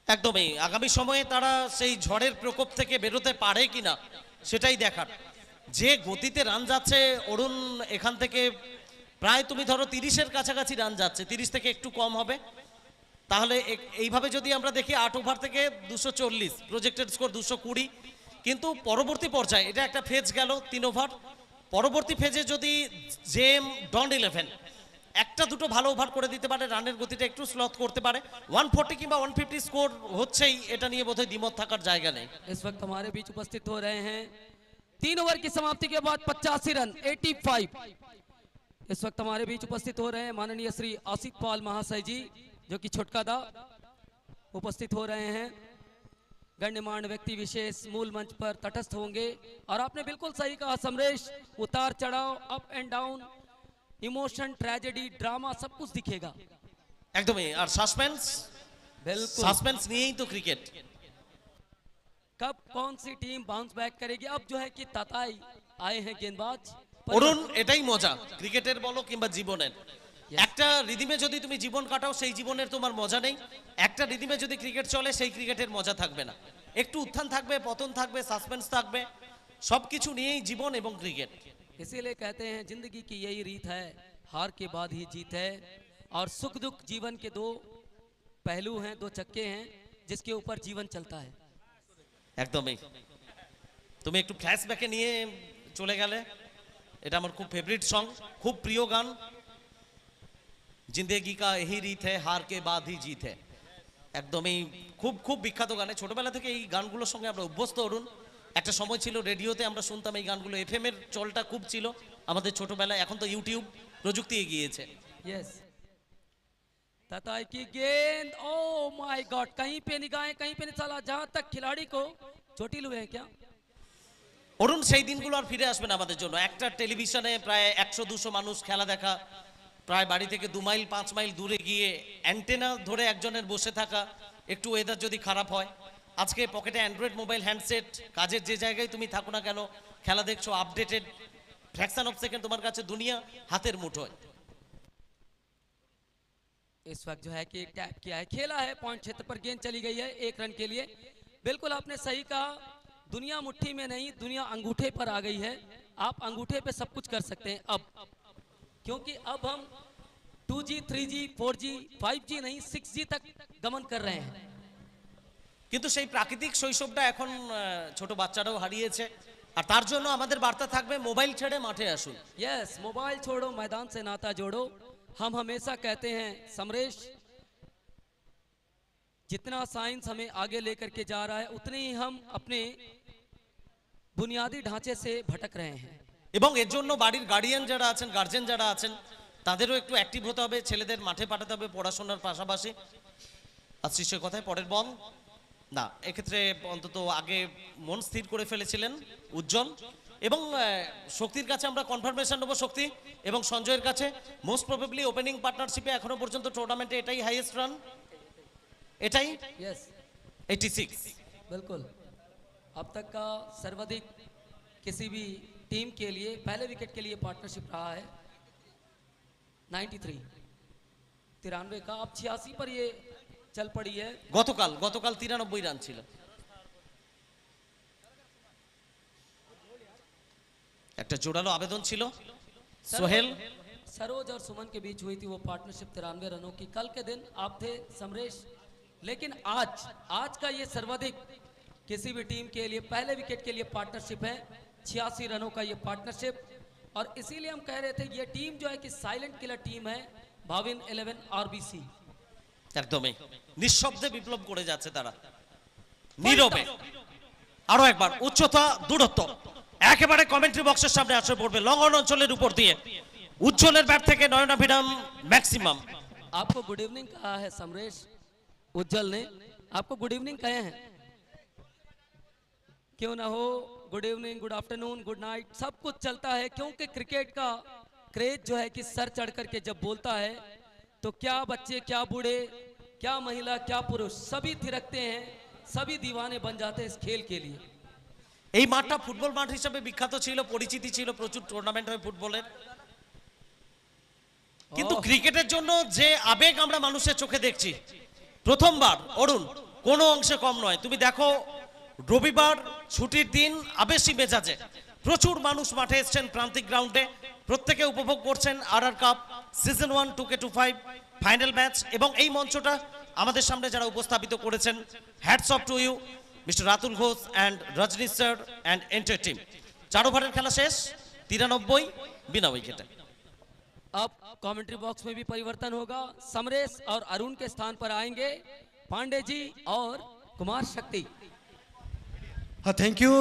একদমই। আগামী সময়ে তারা সেই ঝড়ের প্রকোপ থেকে বেরোতে পারে কিনা সেটাই দেখার। যে গতিতে রান যাচ্ছে অরুণ, এখান থেকে প্রায় তুমি ধরো 30-এর কাছাকাছি রান যাচ্ছে, 30 থেকে একটু কম হবে। তাহলে এইভাবে যদি আমরা দেখি 8 ওভার থেকে 240, প্রজেক্টেড স্কোর 220। কিন্তু পরবর্তী পর্যায়ে এটা একটা ফেজ গেল 3 ওভার, পরবর্তী ফেজে যদি জেম ডন 11 একটা দুটো ভালো ওভার করে দিতে পারে, রানের গতিটা একটু স্লথ করতে পারে, 140 কিংবা 150 স্কোর হচ্ছেই, এটা নিয়ে বোধহয় দ্বিমত থাকার জায়গা নেই। इस वक्त हमारे बीच उपस्थित हो रहे हैं 3 ओवर की समाप्ति के बाद 85 रन 85। इस वक्त हमारे बीच उपस्थित हो रहे हैं माननीय श्री आसिफ पाल महाशय जी, जो कि छोटका दा उपस्थित हो रहे हैं। गण्यमान्य व्यक्ति विशेष मूल मंच पर तटस्थ होंगे। और आपने बिल्कुल सही कहा समरेश, उतार चढ़ाव, up and down, emotion, tragedy, drama, सब कुछ दिखेगा। একদমই। আর সাসপেন্স, बिल्कुल। সাসপেন্স নিয়েই তো ক্রিকেট। कब कौन सी टीम बाउंस बैक करेगी? अब जो है कि ताताई आए हैं गेंदबाज। অরুণ, এটাই মজা ক্রিকেটের বলো কিংবা জীবনের। একটা রিদিমে যদি তুমি জীবন কাটাও সেই জীবনের তোমার মজা নেই, একটা রিদিমে যদি ক্রিকেট চলে সেই ক্রিকেটের মজা থাকবে না। একটু উত্থান থাকবে, পতন থাকবে, সাসপেন্স থাকবে, সবকিছু নিয়েই জীবন এবং ক্রিকেট। इसीलिए कहते हैं जिंदगी की यही रीत है, हार के बाद ही जीत है। और सुख दुख जीवन के दो पहलू हैं, दो चक्के हैं जिसके ऊपर जीवन चलता है। একদমই। তুমি একটু ফ্ল্যাশব্যাকে নিয়ে চলে গেলে, এটা আমার খুব ফেভারিট সং, খুব প্রিয় গান, জিন্দেগি কা यही रीत है हार के बाद ही जीत है। একদমই খুব খুব বিখ্যাত গানে, ছোটবেলা থেকে এই গানগুলোর সঙ্গে আমরা অভ্যস্ত অরুণ। একটা সময় ছিল রেডিওতে আমরা শুনতাম এই গানগুলো, এফএম এর চলটা খুব ছিল আমাদের ছোটবেলায়। এখন তো ইউটিউব প্রযুক্তি এগিয়েছে। यस, तताई की गेंद, ओ माय गॉड, कहीं पे निगाहें कहीं पे नहीं चला, जहां तक खिलाड़ी को चोटिल हुए हैं क्या? অরুণ, সেই দিনগুলো আর ফিরে আসবে না আমাদের জন্য। একটা টেলিভিশনে প্রায় 100-200 মানুষ খেলা দেখা, প্রায় বাড়ি থেকে 2 মাইল 5 মাইল দূরে গিয়ে অ্যান্টেনা ধরে একজনের বসে থাকা, একটু ওয়েদার যদি খারাপ হয়। আজকে পকেটে অ্যান্ড্রয়েড মোবাইল হ্যান্ডসেট, কাজের যে জায়গায় তুমি থাকো না কেন, খেলা দেখছো আপডেটেড, ফ্র্যাকশন অফ সেকেন্ড তোমার কাছে দুনিয়া হাতের মুঠোয়। इस वक्त जो है कि एक टैप किया है, खेला है, पॉइंट क्षेत्र पर गेंद चली गई है 1 रन के लिए। बिल्कुल आपने सही कहा, दुनिया मुट्ठी में नहीं, दुनिया अंगूठे पर आ गई है। आप अंगूठे पे सब कुछ कर सकते हैं अब, क्योंकि अब हम 2G 3G 4G 5G नहीं 6G तक गमन कर रहे हैं। কিন্তু সেই প্রাকৃতিক শৈশবটা এখন ছোট বাচ্চারাও হারিয়েছে, আর তার জন্য আমাদের বার্তা থাকবে মোবাইল ছেড়ে মাঠে আসুন। यस, मोबाइल छोड़ो मैदान से नाता जोड़ो। हम हमेशा कहते हैं समरेश, जितना साइंस हमें आगे लेकर के जा रहा है उतने ही हम अपने बुनियादी ढांचे से भटक रहे हैं। এবং এর জন্য বাড়ির গার্ডিয়ান যারা আছেন, গার্জেন যারা আছেন, তাদেরও একটু অ্যাক্টিভ হতে হবে, ছেলেদের মাঠে পাঠাতে হবে পড়াশোনার পাশাপাশি। আর শিষ্যের কথায় পরের বল না, এক্ষেত্রে অন্তত আগে মন স্থির করে ফেলেছিলেন উজ্জ্বল, এবং শক্তির কাছে আমরা কনফার্মেশন নেবো, শক্তি এবং সঞ্জয়ের কাছে। মোস্ট প্রবাবলি ওপেনিং পার্টনারশিপে এখনো পর্যন্ত টুর্নামেন্টে এটাই হাইয়েস্ট রান, এটাই यस 86। बिल्कुल, अब तक का सर्वाधिक किसी भी टीम के लिए पहले विकेट के लिए पार्टनरशिप रहा है 93 का। अब 86 पर ये चल पड़ी है। গতকাল 93 রান ছিল। একটা জোরালো আবেদন ছিল সোহেল। सरोज और सुमन के बीच हुई थी वो पार्टनरशिप 93 रनों की। कल के दिन आप थे समरेश, लेकिन आज का ये सर्वाधिक किसी भी टीम के लिए पहले विकेट के लिए पार्टनरशिप है 86 रनों का ये पार्टनरशिप। और इसीलिए हम कह रहे थे ये टीम जो है कि साइलेंट किलर टीम है भाविन 11 RBC। একদমই নিঃশব্দে বিপ্লব করে যাচ্ছে তারা, নীরবে। আরো একবার উচ্চতা দূরত্ব একেবারে কমেন্ট্রি বক্সের সামনে আসে পড়বে লং অন অঞ্চলের উপর দিয়ে। উজ্জ্বলের ব্যাট থেকে নয়নাভিরাম ম্যাক্সিমাম। आपको गुड इवनिंग कहा है समरेश, उज्जवल ने आपको गुड इवनिंग कहे हैं। क्यों ना हो, good evening, good afternoon, good night सब कुछ चलता है, क्योंकि क्रिकेट का क्रेज जो है कि सर चढ़ करके जब बोलता है तो क्या बच्चे, क्या बूढ़े, क्या महिला, क्या पुरुष सभी थिरकते हैं, सभी दीवाने बन जाते हैं इस खेल के लिए। এই মাঠটা ফুটবল মাঠ হিসেবে বিখ্যাত ছিল, পরিচিতি ছিল, প্রচুর টুর্নামেন্ট হয় ফুটবলের। কিন্তু ক্রিকেটের জন্য যে আবেগ আমরা মানুষের চোখে দেখছি প্রথমবার, অরুণ কোনো অংশে কম নয়। তুমি দেখো রবিবার ছুটির দিন আবেশী মেজাজে প্রচুর মানুষ মাঠে এসেছেন প্রান্তিক গ্রাউন্ডে, প্রত্যেকে উপভোগ করছেন RR cup season 1 2K25 final match. এবং এই মঞ্চটা আমাদের সামনে যারা উপস্থাপিত করেছেন, hats off to you mister Ratul Ghosh and Rajani sir and enter team. 4 ওভারের খেলা শেষ 93 বিনা উইকেটে। अब कमेंट्री बॉक्स में भी परिवर्तन होगा, समरेश और अरुण के स्थान पर आएंगे पांडे जी और Kumar Shakti. Thank you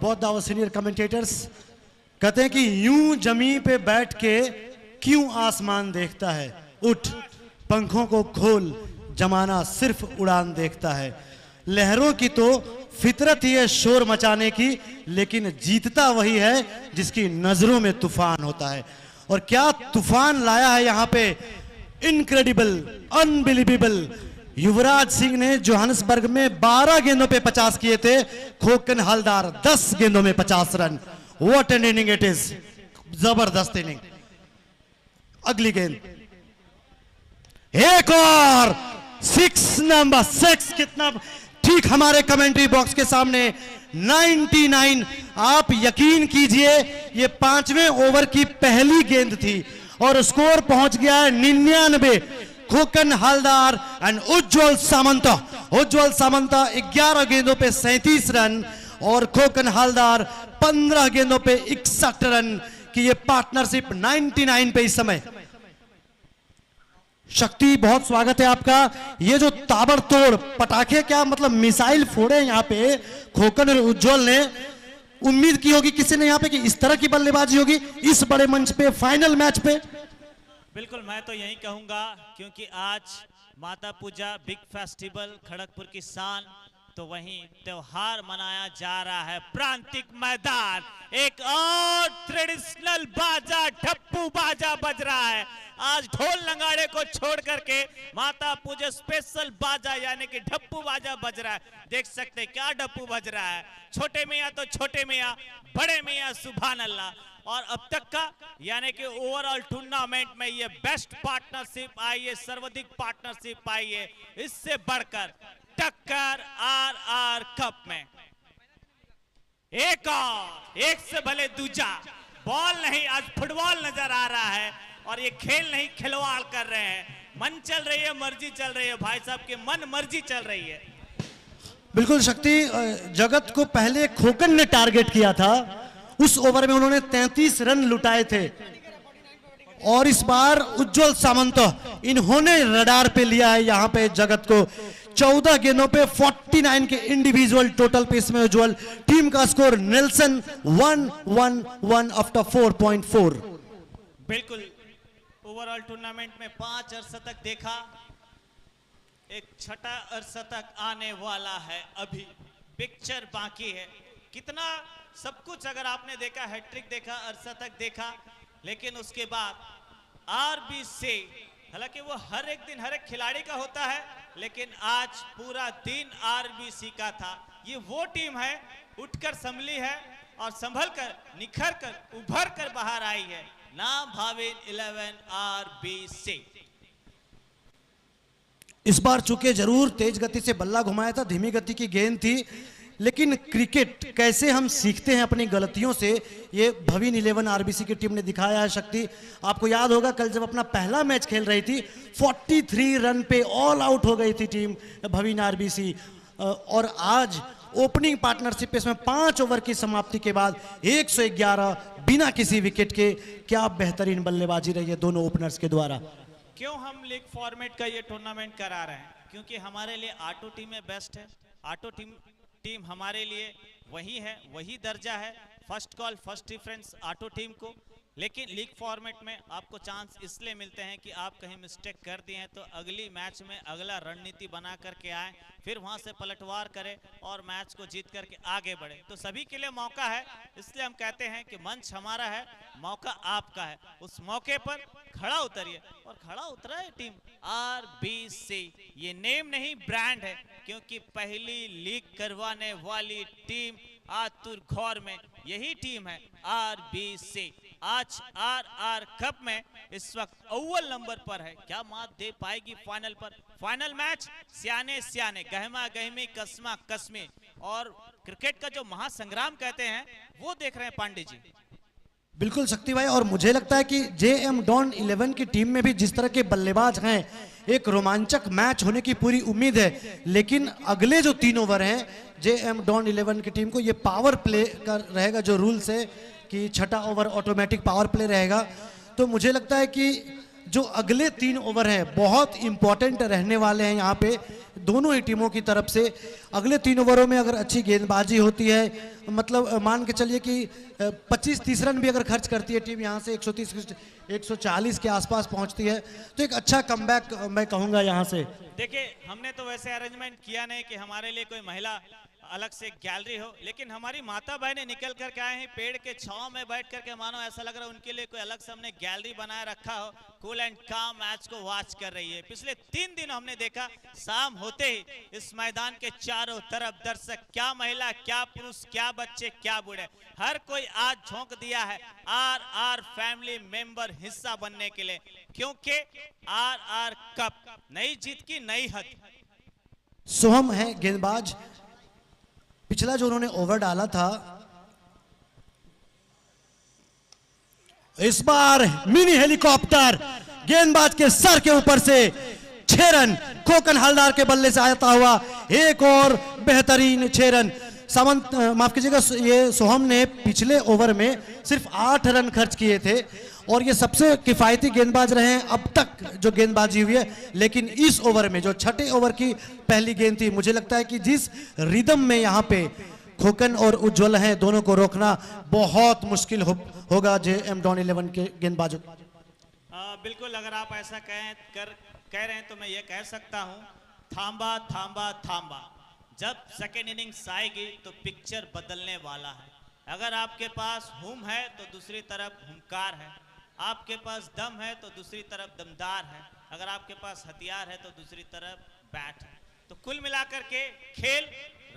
both our senior commentators. कहते हैं कि यूं जमीन पे बैठ के क्यों आसमान देखता है, उठ पंखों को खोल, जमाना सिर्फ उड़ान देखता है। लहरों की तो फितरत ही है शोर मचाने की, लेकिन जीतता वही है जिसकी नजरों में तूफान होता है। और क्या तूफान लाया है यहाँ पे, इनक्रेडिबल, अनबिलीवेबल। युवराज सिंह ने जोहान्सबर्ग में 12 गेंदों पे 50 किए थे, खोकन हलदार 10 गेंदों में 50 run. What an inning it is, जबरदस्त इनिंग। अगली गेंद एक और 6 नंबर 6, कितना ठीक हमारे कमेंट्री बॉक्स के सामने 99। आप यकीन कीजिए ये 5वें ओवर की पहली गेंद थी और स्कोर पहुंच गया है 99। खोकन हलदार एंड उज्ज्वल सामंत। उज्ज्वल सामंत 11 गेंदों पे 37 रन और खोकन हलदार 15 गेंदों पे 61 रन की ये पार्टनरशिप 99 पे इस समय। शक्ति बहुत स्वागत है आपका। ये जो ताबड़तोड़ पटाखे, क्या मतलब मिसाइल फोड़े यहाँ पे खोकन और उज्ज्वल ने, उम्मीद की होगी किसी ने यहाँ पे कि इस तरह की बल्लेबाजी होगी इस बड़े मंच पे, फाइनल मैच पे। बिल्कुल, मैं तो यही कहूंगा क्योंकि आज माता पूजा बिग फेस्टिवल खड़गपुर की शान, तो वहीं त्योहार मनाया जा रहा है प्रांतिक मैदान। एक और ट्रेडिशनल बाजा, ठप्पू बाजा बज रहा है। आज ढोल नगाड़े को छोड़ करके माता पूजा स्पेशल बाजा यानी कि ढप्पू बाजा बज रहा है। देख सकते हैं क्या ढप्पू बज रहा है। छोटे मियाँ तो छोटे मियाँ, बड़े मियाँ सुभान अल्लाह। और अब तक का यानी कि ओवरऑल टूर्नामेंट में ये बेस्ट पार्टनरशिप आई है, सर्वाधिक पार्टनरशिप आई है, इससे बढ़कर टक्कर आर कप में एक और एक से भले दूजा बॉल नहीं, आज फुटबॉल नजर आ रहा है और ये खेल नहीं खिलवाड़ कर रहे हैं, मन चल रही है, मर्जी चल रही है, भाई साहब की मन मर्जी चल रही है। बिल्कुल शक्ति, जगत को पहले खोकन ने टारगेट किया था, उस ओवर में उन्होंने 33 रन लुटाए थे और इस बार उज्जवल सामंत इन्होंने रडार पे लिया है यहां पे जगत को। 14 गेंदों पे 49 के इंडिविजुअल टोटल पे इसमें उज्जवल, टीम का स्कोर नेल्सन 1-1-1 आफ्टर 4.4। बिल्कुल ओवरऑल टूर्नामेंट में 5 अर्धशतक देखा, एक छठा अर्धशतक आने वाला है, अभी पिक्चर बाकी है। कितना सब कुछ अगर आपने देखा, हैट्रिक देखा, अर्धशतक देखा, लेकिन उसके बाद आरबीसी, हालांकि वो हर एक दिन हर एक खिलाड़ी का होता है, लेकिन आज पूरा दिन आरबीसी का था। ये वो टीम है उठकर संभली है और संभल कर निखर कर उभर कर बाहर आई है। नाम भाविन 11 आरबीसी। इस बार चूंकि जरूर तेज गति से बल्ला घुमाया था, धीमी गति की गेंद थी, लेकिन क्रिकेट कैसे हम सीखते हैं अपनी गलतियों से, ये भवीन 11 आरबीसी की टीम ने दिखाया है। शक्ति, आपको याद होगा कल जब अपना पहला मैच खेल रही थी 43 रन पे ऑल आउट हो गई थी टीम भवीन आरबीसी, और आज ओपनिंग पार्टनरशिप पे इसमें 5 ओवर की समाप्ति के बाद 111 बिना किसी विकेट के, क्या बेहतरीन बल्लेबाजी रही है दोनों ओपनर्स के द्वारा। क्यों हम लीग फॉर्मेट का ये टूर्नामेंट करा रहे हैं? क्योंकि हमारे लिए ऑटो टीम में बेस्ट है, ऑटो टीम हमारे लिए वही है, वही दर्जा है, first call first difference auto team को। लेकिन लीग फॉर्मेट में आपको चांस इसलिए मिलते हैं कि आप कहीं मिस्टेक कर दिए हैं तो अगली मैच में अगला रणनीति बना करके आए, फिर वहां से पलटवार करें और मैच को जीत करके आगे बढ़े। तो सभी के लिए मौका है, इसलिए हम कहते हैं कि मंच हमारा है, मौका आपका है, उस मौके पर खड़ा उतरिए। और खड़ा उतरा है टीम आरबीसी, ये नेम नहीं ब्रांड है, क्योंकि पहली लीग करवाने वाली टीम आतुर घौर में यही टीम है आरबीसी। आज आर कप में इस वक्त अव्वल नंबर पर है, क्या मात दे पाएगी फाइनल पर? फाइनल मैच सियाने सियाने, गहमा गहमी, कसमा कसमी, और क्रिकेट का जो महासंग्राम कहते हैं वो देख रहे हैं पांडे जी। बिल्कुल शक्ति भाई, और मुझे लगता है कि जेएम डॉन 11 की टीम में भी जिस तरह के बल्लेबाज हैं, एक रोमांचक मैच होने की पूरी उम्मीद है। लेकिन अगले जो 3 ओवर हैं जेएम डॉन 11 की टीम को, ये पावर प्ले का रहेगा, जो रूल्स है कि छठा ओवर ऑटोमेटिक पावर प्ले रहेगा। तो मुझे लगता है कि जो अगले 3 ओवर हैं बहुत इंपॉर्टेंट रहने वाले हैं यहाँ पे दोनों ही टीमों की तरफ से। अगले 3 ओवरों में अगर अच्छी गेंदबाजी होती है, मतलब मान के चलिए कि 25-30 रन भी अगर खर्च करती है टीम, यहाँ से 130-140 के आसपास पहुँचती है, तो एक अच्छा कमबैक मैं कहूँगा यहाँ से। देखिए, हमने तो वैसे अरेंजमेंट किया नहीं कि हमारे लिए कोई महिला अलग से गैलरी हो, लेकिन हमारी माता बहनें निकल करके आए हैं पेड़ के छांव में बैठ करके, मानो ऐसा लग रहा है उनके लिए कोई अलग से हमने गैलरी बनाए रखा हो, कूल एंड काम मैच को वॉच कर रही है। पिछले 3 दिन हमने देखा, शाम होते ही इस मैदान के चारों तरफ दर्शक, क्या महिला, क्या पुरुष, क्या बच्चे, क्या बूढ़े, हर कोई आज झोंक दिया है आर फैमिली मेंबर हिस्सा बनने के लिए, क्योंकि आर कप, नई जीत की नई हद। सोहम है गेंदबाज, पिछला जो उन्होंने ओवर डाला था, इस बार मिनी हेलीकॉप्टर गेंदबाज के सर के ऊपर से 6 रन, खोकन हलदार के बल्ले से आता हुआ एक और बेहतरीन 6 रन। सामंत, माफ कीजिएगा, ये सोहम ने पिछले ओवर में सिर्फ 8 रन खर्च किए थे और ये सबसे किफायती गेंदबाज रहे हैं अब तक जो गेंदबाजी हुई है। लेकिन इस ओवर में जो छठे ओवर की पहली गेंद थी, मुझे लगता है कि जिस रिदम में यहाँ पे खोकन और उज्जवल हैं, दोनों को रोकना बहुत मुश्किल होगा जेएम डॉन 11 के गेंदबाजों। बिल्कुल, अगर आप ऐसा कह रहे हैं तो मैं ये कह सकता हूँ, थांबा थांबा थांबा, जब सेकेंड इनिंग्स आएगी तो पिक्चर बदलने वाला है। अगर आपके पास हुम है तो दूसरी तरफ हुंकार है, आपके पास दम है तो दूसरी तरफ दमदार है, अगर आपके पास हथियार है तो दूसरी तरफ बैट है। तो कुल मिलाकर के खेल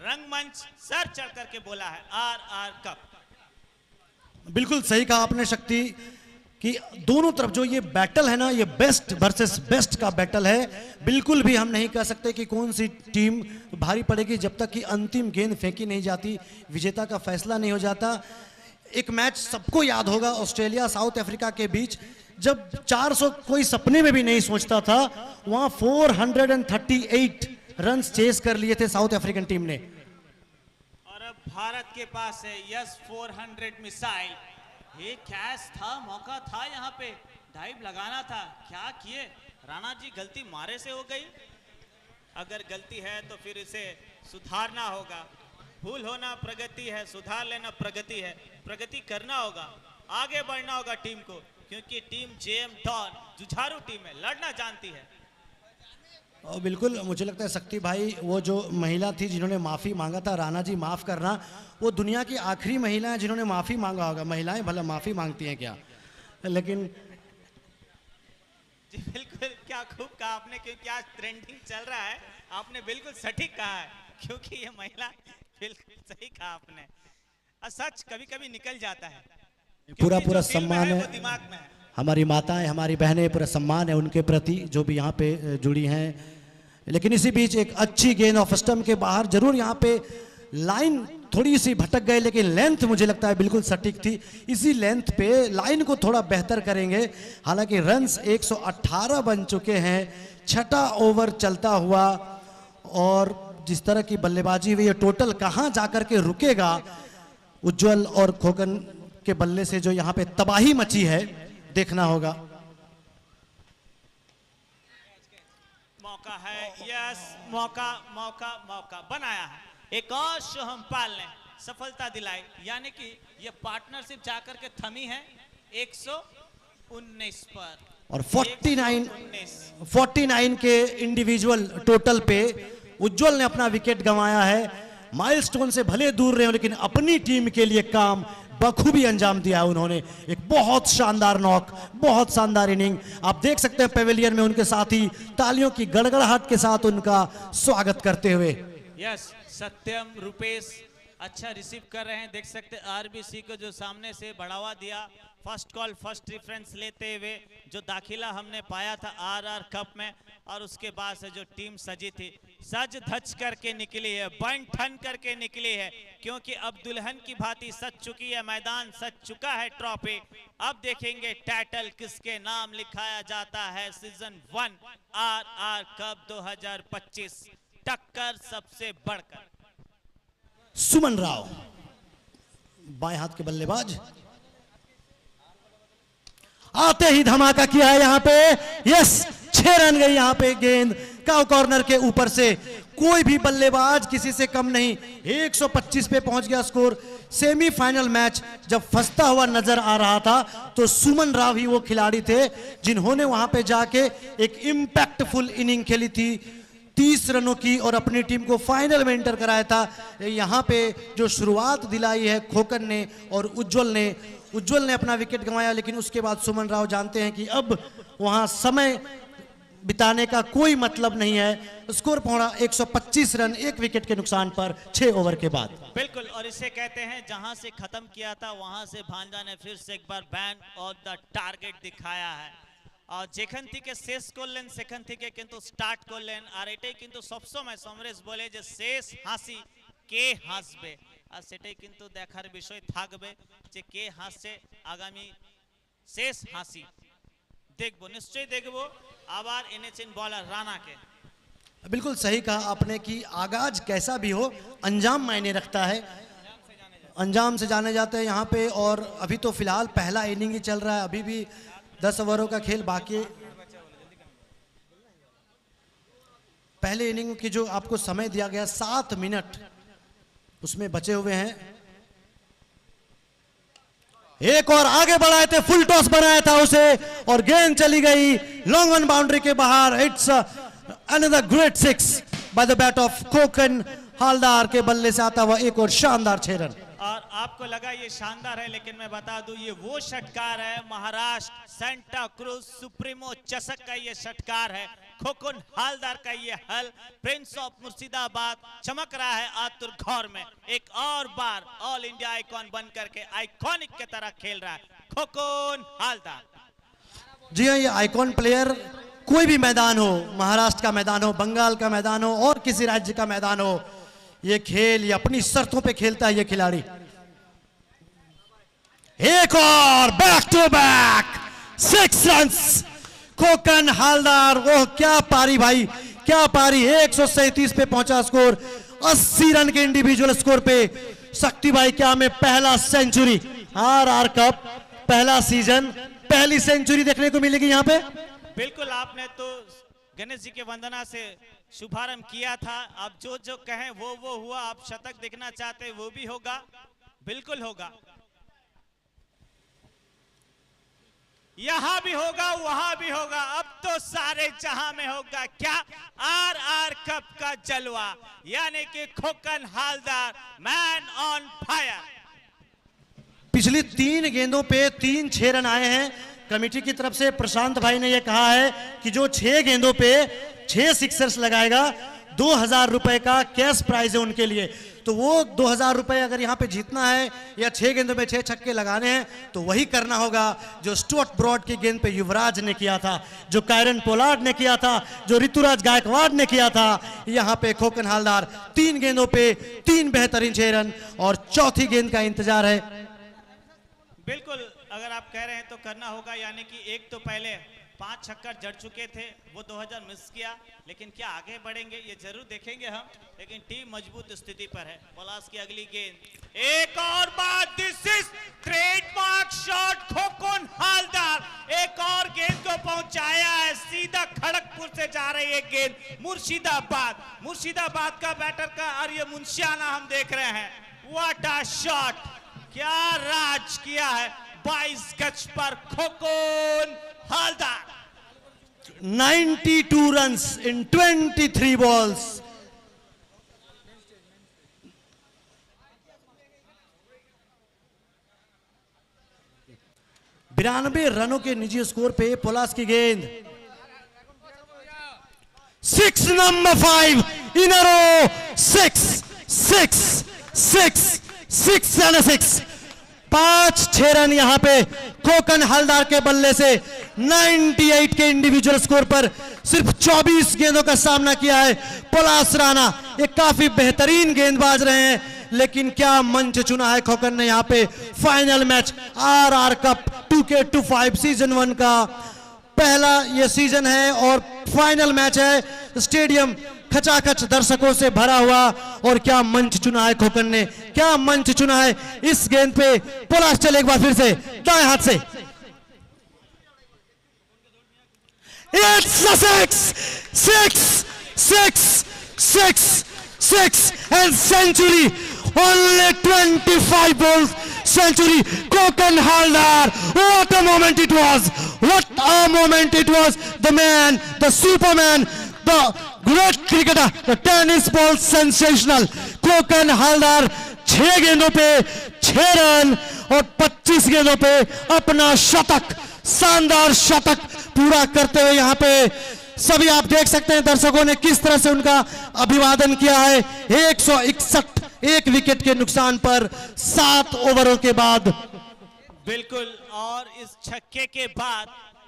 रंगमंच सर चढ़ करके बोला है आर कप। बिल्कुल सही कहा आपने शक्ति कि दोनों तरफ जो ये बैटल है ना, ये बेस्ट वर्सेस बेस्ट का बैटल है। बिल्कुल भी हम नहीं कह सकते कि कौन सी टीम भारी पड़ेगी जब तक कि अंतिम गेंद फेंकी नहीं जाती, विजेता का फैसला नहीं हो जाता। एक मैच सबको याद होगा ऑस्ट्रेलिया साउथ अफ्रीका के बीच, जब 400 कोई सपने में भी नहीं सोचता था, वहां 438 रन चेस कर लिए थे साउथ अफ्रीकन टीम ने। और अब भारत के पास है यस 400 मिसाइल। ये कैच था, मौका था, यहाँ पे डाइव लगाना था, क्या किए राणा जी? गलती मारे से हो गई। अगर गलती है तो फिर इसे सुधारना होगा। भूल होना प्रगति है, सुधार लेना प्रगति है। प्रगति करना होगा, आगे बढ़ना होगा टीम को, क्योंकि टीम जेएम डॉन जुझारू टीम है, लड़ना जानती है। और बिल्कुल मुझे लगता है शक्ति भाई, वो जो महिला थी जिन्होंने माफ़ी मांगा था, राणा जी माफ़ करना, वो दुनिया की आखिरी महिला है जिन्होंने माफ़ी मांगा होगा। महिलाएं भला माफ़ी मांगती हैं क्या? लेकिन जी बिल्कुल, क्या खूब कहा आपने, क्योंकि आज ट्रेंडिंग चल रहा है। आपने बिल्कुल सटीक कहा है, क्योंकि ये महिला, बिल्कुल सही कहा आपने। सच कभी कभी निकल जाता है। पूरा जो दिल में सम्मान वो है, दिमाग में है। हमारी माताएं, हमारी बहनें, पूरा सम्मान है उनके प्रति जो भी यहाँ पे जुड़ी हैं। लेकिन इसी बीच एक अच्छी गेंद ऑफ स्टंप के बाहर, जरूर यहाँ पे लाइन थोड़ी सी भटक गए, लेकिन लेंथ मुझे लगता है बिल्कुल सटीक थी। इसी लेंथ पे लाइन को थोड़ा बेहतर करेंगे। हालांकि रन्स 118 बन चुके हैं, छठा ओवर चलता हुआ, और जिस तरह की बल्लेबाजी हुई है, टोटल कहाँ जाकर के रुकेगा? उज्जवल और खोकन के बल्ले से जो यहाँ पे तबाही मची है, देखना होगा। मौका है, यस, मौका मौका मौका बनाया है। एक और सोहम पाल ने सफलता दिलाई, यानी कि ये पार्टनरशिप जाकर के थमी है 119 पर। और 49 के इंडिविजुअल टोटल पे उज्जवल ने अपना विकेट गंवाया है। माइलस्टोन से भले दूर रहे हो, लेकिन अपनी टीम के लिए काम बखूबी अंजाम दिया है उन्होंने। एक बहुत शानदार नॉक, बहुत शानदार इनिंग। आप देख सकते हैं पेविलियन में उनके साथी तालियों की गड़गड़ाहट के साथ उनका स्वागत करते हुए। यस, सत्यम रुपेश अच्छा रिसीव कर रहे हैं। देख सकते हैं आरबीसी को जो सामने से बढ़ावा दिया, फर्स्ट कॉल फर्स्ट रेफरेंस लेते हुए जो दाखिला हमने पाया था आरआर कप में, और उसके बाद से जो टीम सजी थी, सज धज करके निकली है, बन ठन करके निकली है, क्योंकि अब दुल्हन की भांति सज चुकी है मैदान, सज चुका है ट्रॉफी। अब देखेंगे टाइटल किसके नाम लिखाया जाता है। सीजन 1 आरआर कप 2025, टक्कर सबसे बढ़कर। सुमन राव बाएं हाथ के बल्लेबाज आते ही धमाका किया है यहाँ पे। यस, 6 रन गई यहाँ पे गेंद काउ कॉर्नर के ऊपर से। कोई भी बल्लेबाज किसी से कम नहीं, 125 पे पहुंच गया स्कोर। सेमीफाइनल मैच जब फंसता हुआ नजर आ रहा था, तो सुमन राव ही वो खिलाड़ी थे जिन्होंने वहां पे जाके एक इम्पैक्टफुल इनिंग खेली थी, 30 रनों की, और अपनी टीम को फाइनल में एंटर कराया था। यहाँ पे जो शुरुआत दिलाई है खोकन ने और उज्जवल ने अपना विकेट गंवाया, लेकिन उसके बाद सुमन राव जानते हैं कि अब वहां समय बिताने का कोई मतलब नहीं है। स्कोर पहुंचा 125 रन, 1 विकेट के नुकसान पर 6 ओवर के बाद। बिल्कुल, और इसे कहते हैं जहां से खत्म किया था वहां से भांजा ने फिर से एक बार बैन और द टारगेट दिखाया है। और যেখান থেকে শেষ করলেন সেখান থেকে কিন্তু স্টার্ট করলেন, আর এটাই কিন্তু সবসময় সমরেশ বলে যে শেষ হাসি কে হাসবে, আর সেটাই কিন্তু দেখার বিষয় থাকবে যে কে হাসছে। আগামী শেষ হাসি দেখবো, নিশ্চয়ই দেখবো। আবার এনেছেন বলার রানাকে। बिल्कुल सही कहा आपने कि आगाज कैसा भी हो, अंजाम मायने रखता है। अंजाम से जाने जाते हैं यहाँ पे। और अभी तो फिलहाल पहला इनिंग ही चल रहा है, अभी भी 10 ओवरों का खेल बाकी। पहले इनिंग की जो आपको समय दिया गया 7 मिनट उसमें बचे हुए हैं। एक और आगे बढ़ाए थे, फुल टॉस बनाया था उसे, और गेंद चली गई लॉन्ग ऑन बाउंड्री के बाहर। It's another great 6 by the bat of Khokan. Haldar के बल्ले से आता हुआ एक और शानदार 6 रन। और आपको लगा ये शानदार है, लेकिन मैं बता दूं ये वो षटकार है, महाराष्ट्र सेंटा क्रूज सुप्रीमो चषक का ये षटकार है। खोकन हालदार का ये हल प्रिंस ऑफ मुर्शिदाबाद चमक रहा है आतुर घौर में, एक और बार ऑल इंडिया आइकॉन बन करके आइकॉनिक की तरह खेल रहा है खोकन हालदार। जी हाँ, ये आइकॉन प्लेयर कोई भी मैदान हो, महाराष्ट्र का मैदान हो, बंगाल का मैदान हो और किसी राज्य का मैदान हो, ये खेल ये अपनी शर्तों पे खेलता है ये खिलाड़ी। एक और back to back 6 runs Khokon Haldar. Oh क्या पारी भाई, क्या पारी। 137 पे पहुंचा स्कोर, 80 रन के इंडिविजुअल स्कोर पे। शक्ति भाई क्या में पहला सेंचुरी, आरआर कप पहला सीजन, पहली सेंचुरी देखने को मिलेगी यहाँ पे। बिल्कुल, आपने तो गणेश जी के वंदना से शुभारंभ किया था, आप जो जो कहें वो हुआ। आप शतक देखना चाहते वो भी होगा, बिल्कुल होगा, यहां भी होगा वहां भी होगा, अब तो सारे जहां में होगा। क्या आरआर कप का जलवा, यानी कि Khokan Haldar man on fire. पिछली 3 गेंदों पे 3 6 रन आए हैं। कमेटी की तरफ से प्रशांत भाई ने यह कहा है कि जो 6 गेंदों पे 6 सिक्सर्स लगाएगा 2000 रुपए का कैश प्राइज है उनके लिए। तो वो 2000 रुपए अगर यहाँ पे जीतना है या 6 गेंदों में 6 छक्के लगाने हैं तो वही करना होगा जो स्टुअर्ट ब्रॉड की गेंद पे युवराज ने किया था, जो कायरन पोलार्ड ने किया था, जो ऋतुराज गायकवाड़ ने किया था। यहाँ पे खोकन हालदार 3 गेंदों पे 3 बेहतरीन 6 रन और चौथी गेंद का इंतजार है। बिल्कुल, अगर आप कह रहे हैं तो करना होगा, यानी कि एक तो पहले 5 छक्का जड़ चुके थे, वो 2000 मिस किया, लेकिन क्या आगे बढ़ेंगे ये जरूर देखेंगे हम, लेकिन टीम मजबूत स्थिति पर है। पलास की अगली गेंद, एक और बात, this is trademark shot Khokan Haldar, एक और गेंद को पहुंचाया है, सीधा खड़गपुर से जा रही है गेंद मुर्शिदाबाद का बैटर का, और ये मुंशियाना हम देख रहे हैं। व्हाट अ शॉट, क्या राज किया है 22 गज पर Khokon Haldar. 92 runs in 23 balls. बिरानवे रनों के निजी स्कोर पे पोलास की गेंद। 6 number 5 in a row, 6 6 6 6 and 6, 5-6 run यहां पे खोकन हालदार के बल्ले से। 98 के इंडिविजुअल स्कोर पर सिर्फ 24 गेंदों का सामना किया है पलास राणा। ये काफी बेहतरीन गेंदबाज रहे हैं, लेकिन क्या मंच चुना है खोकन ने यहाँ पे। Final match RR cup 2K25 season 1 का पहला ये सीजन है और फाइनल मैच है। स्टेडियम खचाखच दर्शकों से भरा हुआ, और क्या मंच चुना है खोकन ने, क्या मंच चुना है। इस गेंद पे पलास चले एक बार फिर से दाएं हाथ से। It's a 6 and century, only 25 balls century. Khokan Haldar, what a moment it was, what a moment it was. The man, the superman, the great cricketer, the tennis ball sensational Khokan Haldar 6 गेंदों पे 6 रन और 25 गेंदों पे अपना शतक, शानदार शतक पूरा करते हुए यहाँ पे सभी आप देख सकते हैं दर्शकों ने किस तरह से उनका अभिवादन किया है। 161 एक विकेट के नुकसान पर 7 ओवरों के बाद। बिल्कुल, और इस छक्के के बाद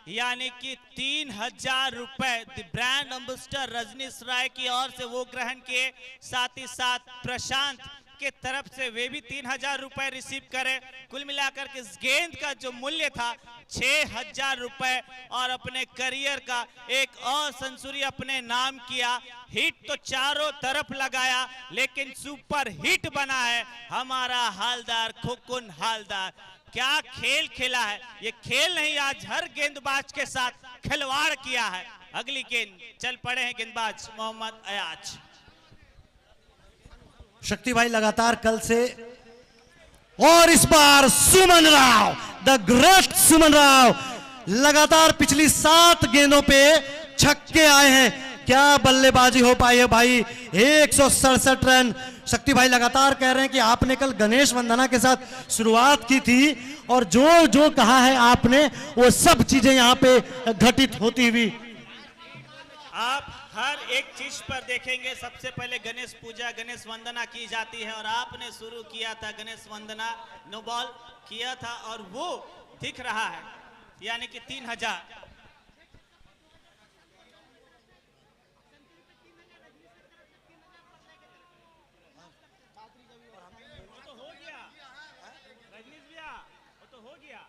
यानी कि 3000 रुपए ब्रांड एम्बेसडर रजनीश राय की ओर से वो ग्रहण किए, साथ ही साथ प्रशांत के तरफ से वे भी 3000 रुपए रिसीव करे। कुल मिलाकर के इस गेंद का जो मूल्य था 6000 रुपए, और अपने करियर का एक और सेंचुरी अपने नाम किया। हिट तो चारों तरफ लगाया, लेकिन सुपर हिट बना है हमारा हालदार खोकन हालदार। क्या खेल खेला है, ये खेल नहीं, आज हर गेंदबाज के साथ खिलवाड़ किया है। अगली गेंद, चल पड़े हैं गेंदबाज मोहम्मद अयाज। शक्ति भाई लगातार कल से, और इस बार सुमन राव, द ग्रेट सुमन राव, लगातार पिछली 7 गेंदों पे छक्के आए हैं। क्या बल्लेबाजी हो पाई है भाई, 167 रन। शक्ति भाई लगातार कह रहे हैं कि आपने कल गणेश वंदना के साथ शुरुआत की थी, और जो जो कहा है आपने वो सब चीजें यहाँ पे घटित होती हुई। आप हर एक चीज पर देखेंगे, सबसे पहले गणेश पूजा, गणेश वंदना की जाती है और आपने शुरू किया था गणेश वंदना, नो बॉल किया था और वो दिख रहा है, यानी कि 3000। तो हो गया रजनीश भैया, वो तो हो गया।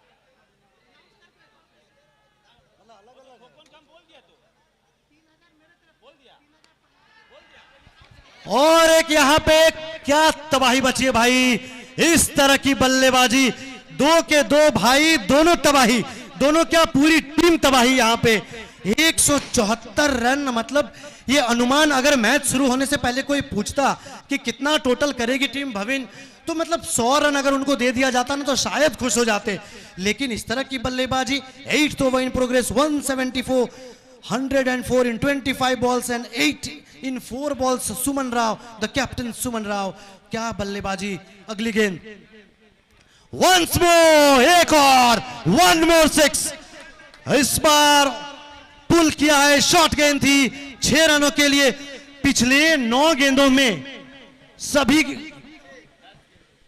कौन काम बोल दिया तू? बोल दिया। और एक यहाँ पे क्या तबाही बची है भाई, इस तरह की बल्लेबाजी, 2 के 2 भाई, दोनों तबाही, दोनों क्या पूरी टीम तबाही। यहाँ पे 174 रन, मतलब ये अनुमान अगर मैच शुरू होने से पहले कोई पूछता कि कितना टोटल करेगी टीम भविन, तो मतलब 100 रन अगर उनको दे दिया जाता ना तो शायद खुश हो जाते, लेकिन इस तरह की बल्लेबाजी। 8th over in progress, 174, 104 in 25 balls and 8 in 4 balls. Suman Rao, the captain Suman Rao, क्या बल्लेबाजी। अगली गेंद, वंस मोर, एक और, 1 more 6। इस बार पुल किया है, शॉर्ट गेंद थी 6 रनों के लिए। पिछले 9 गेंदों में सभी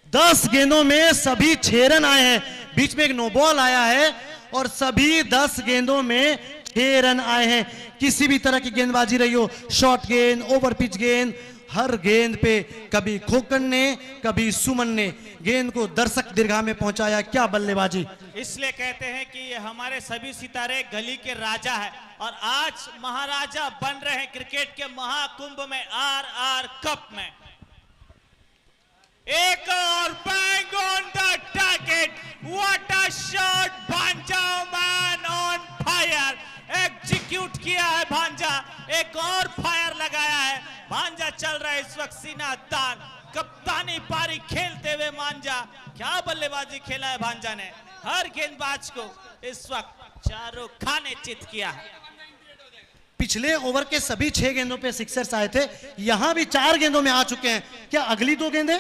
10 गेंदों में सभी 6 रन आए हैं, बीच में एक नो बॉल आया है और सभी 10 गेंदों में 6 रन आए हैं। किसी भी तरह की गेंदबाजी रही हो, शॉर्ट गेंद, ओवर पिच गेंद, हर गेंद पे कभी खोकन ने कभी सुमन ने गेंद को दर्शक दीर्घा में पहुंचाया। क्या बल्लेबाजी। इसलिए कहते हैं कि ये हमारे सभी सितारे गली के राजा है और आज महाराजा बन रहे हैं क्रिकेट के महाकुंभ में, आरआर कप में। एक और bang on the target, what a shot, भांजा मैन ऑन फायर, एग्जीक्यूट किया है भांजा, एक और फायर लगाया है। भांजा चल रहा है इस वक्त सीना तान, कप्तानी पारी खेलते हुए भांजा, क्या बल्लेबाजी खेला है भांजा ने, हर गेंदबाज को इस वक्त चारों खाने चित किया है। पिछले ओवर के सभी 6 गेंदों पे सिक्सर्स आए थे, यहां भी 4 गेंदों में आ चुके हैं। क्या अगली 2 गेंदें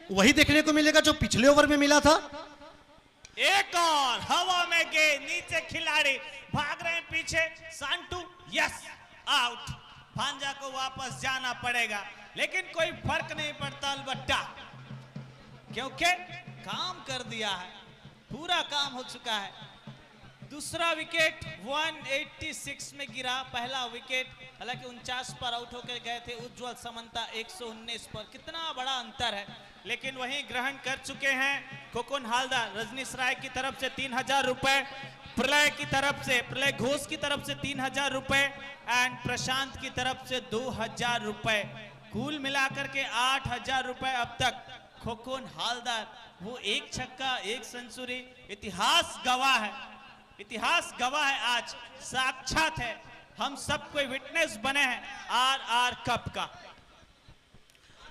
वही देखने को मिलेगा जो पिछले ओवर में मिला था? एक और हवा में गेंद, नीचे खिलाड़ी भाग रहे हैं पीछे, सांटू, यस, आउट। भांजा को वापस जाना पड़ेगा, लेकिन कोई फर्क नहीं पड़ता अलबट्टा, क्योंकि काम कर दिया है, पूरा काम हो चुका है। दूसरा विकेट 186 में गिरा, पहला विकेट हालांकि 49 पर आउट होकर गए थे उज्जवल समंता 119 पर, कितना बड़ा अंतर है, लेकिन वहीं ग्रहण कर चुके हैं खोकन हालदार। रजनीश राय की तरफ से 3000 रुपए, प्रलय की तरफ से, प्रलय घोष की तरफ से 3000 रुपए एंड प्रशांत की तरफ से 2000 रुपए, कुल मिलाकर के 8000 रुपए अब तक खोकन हालदार। वो एक छक्का, एक सेंचुरी, इतिहास गवाह है, इतिहास गवाह है, आज साक्षात है, हम सब कोई विटनेस बने हैं आरआर कप का।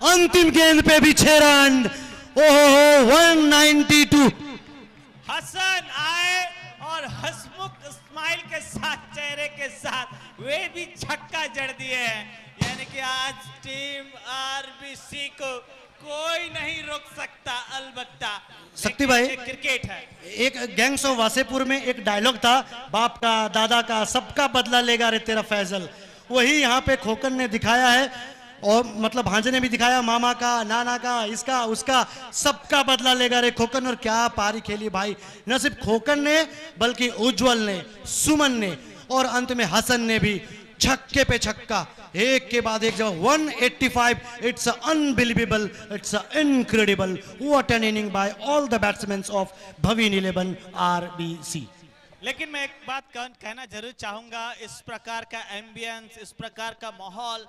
अंतिम गेंद पे भी 6 रन, ओहो 192। हसन आए और हसमुख स्माइल के साथ, चेहरे के साथ वे भी छक्का जड़ दिए हैं, यानी कि आज टीम आरबीसी को कोई नहीं रोक सकता। अलबत्ता शक्ति भाई, क्रिकेट है। एक गैंग्स ऑफ वासेपुर में एक डायलॉग था, बाप का, दादा का, सबका बदला लेगा रे तेरा फैजल, वही यहाँ पे खोकन ने दिखाया है और मतलब भांजे ने भी दिखाया, मामा का, नाना का, इसका उसका, सबका बदला लेगा रे खोकन। और क्या पारी खेली भाई, न सिर्फ खोकन ने बल्कि उज्जवल ने, सुमन ने और अंत में हसन ने भी छक्के पे छक्का, एक के बाद एक, जब 185, it's unbelievable, it's incredible, what an inning by all the batsman of Bhavin 11 RBC. लेकिन मैं एक बात कहना जरूर चाहूंगा, इस प्रकार का एम्बियंस, इस प्रकार का माहौल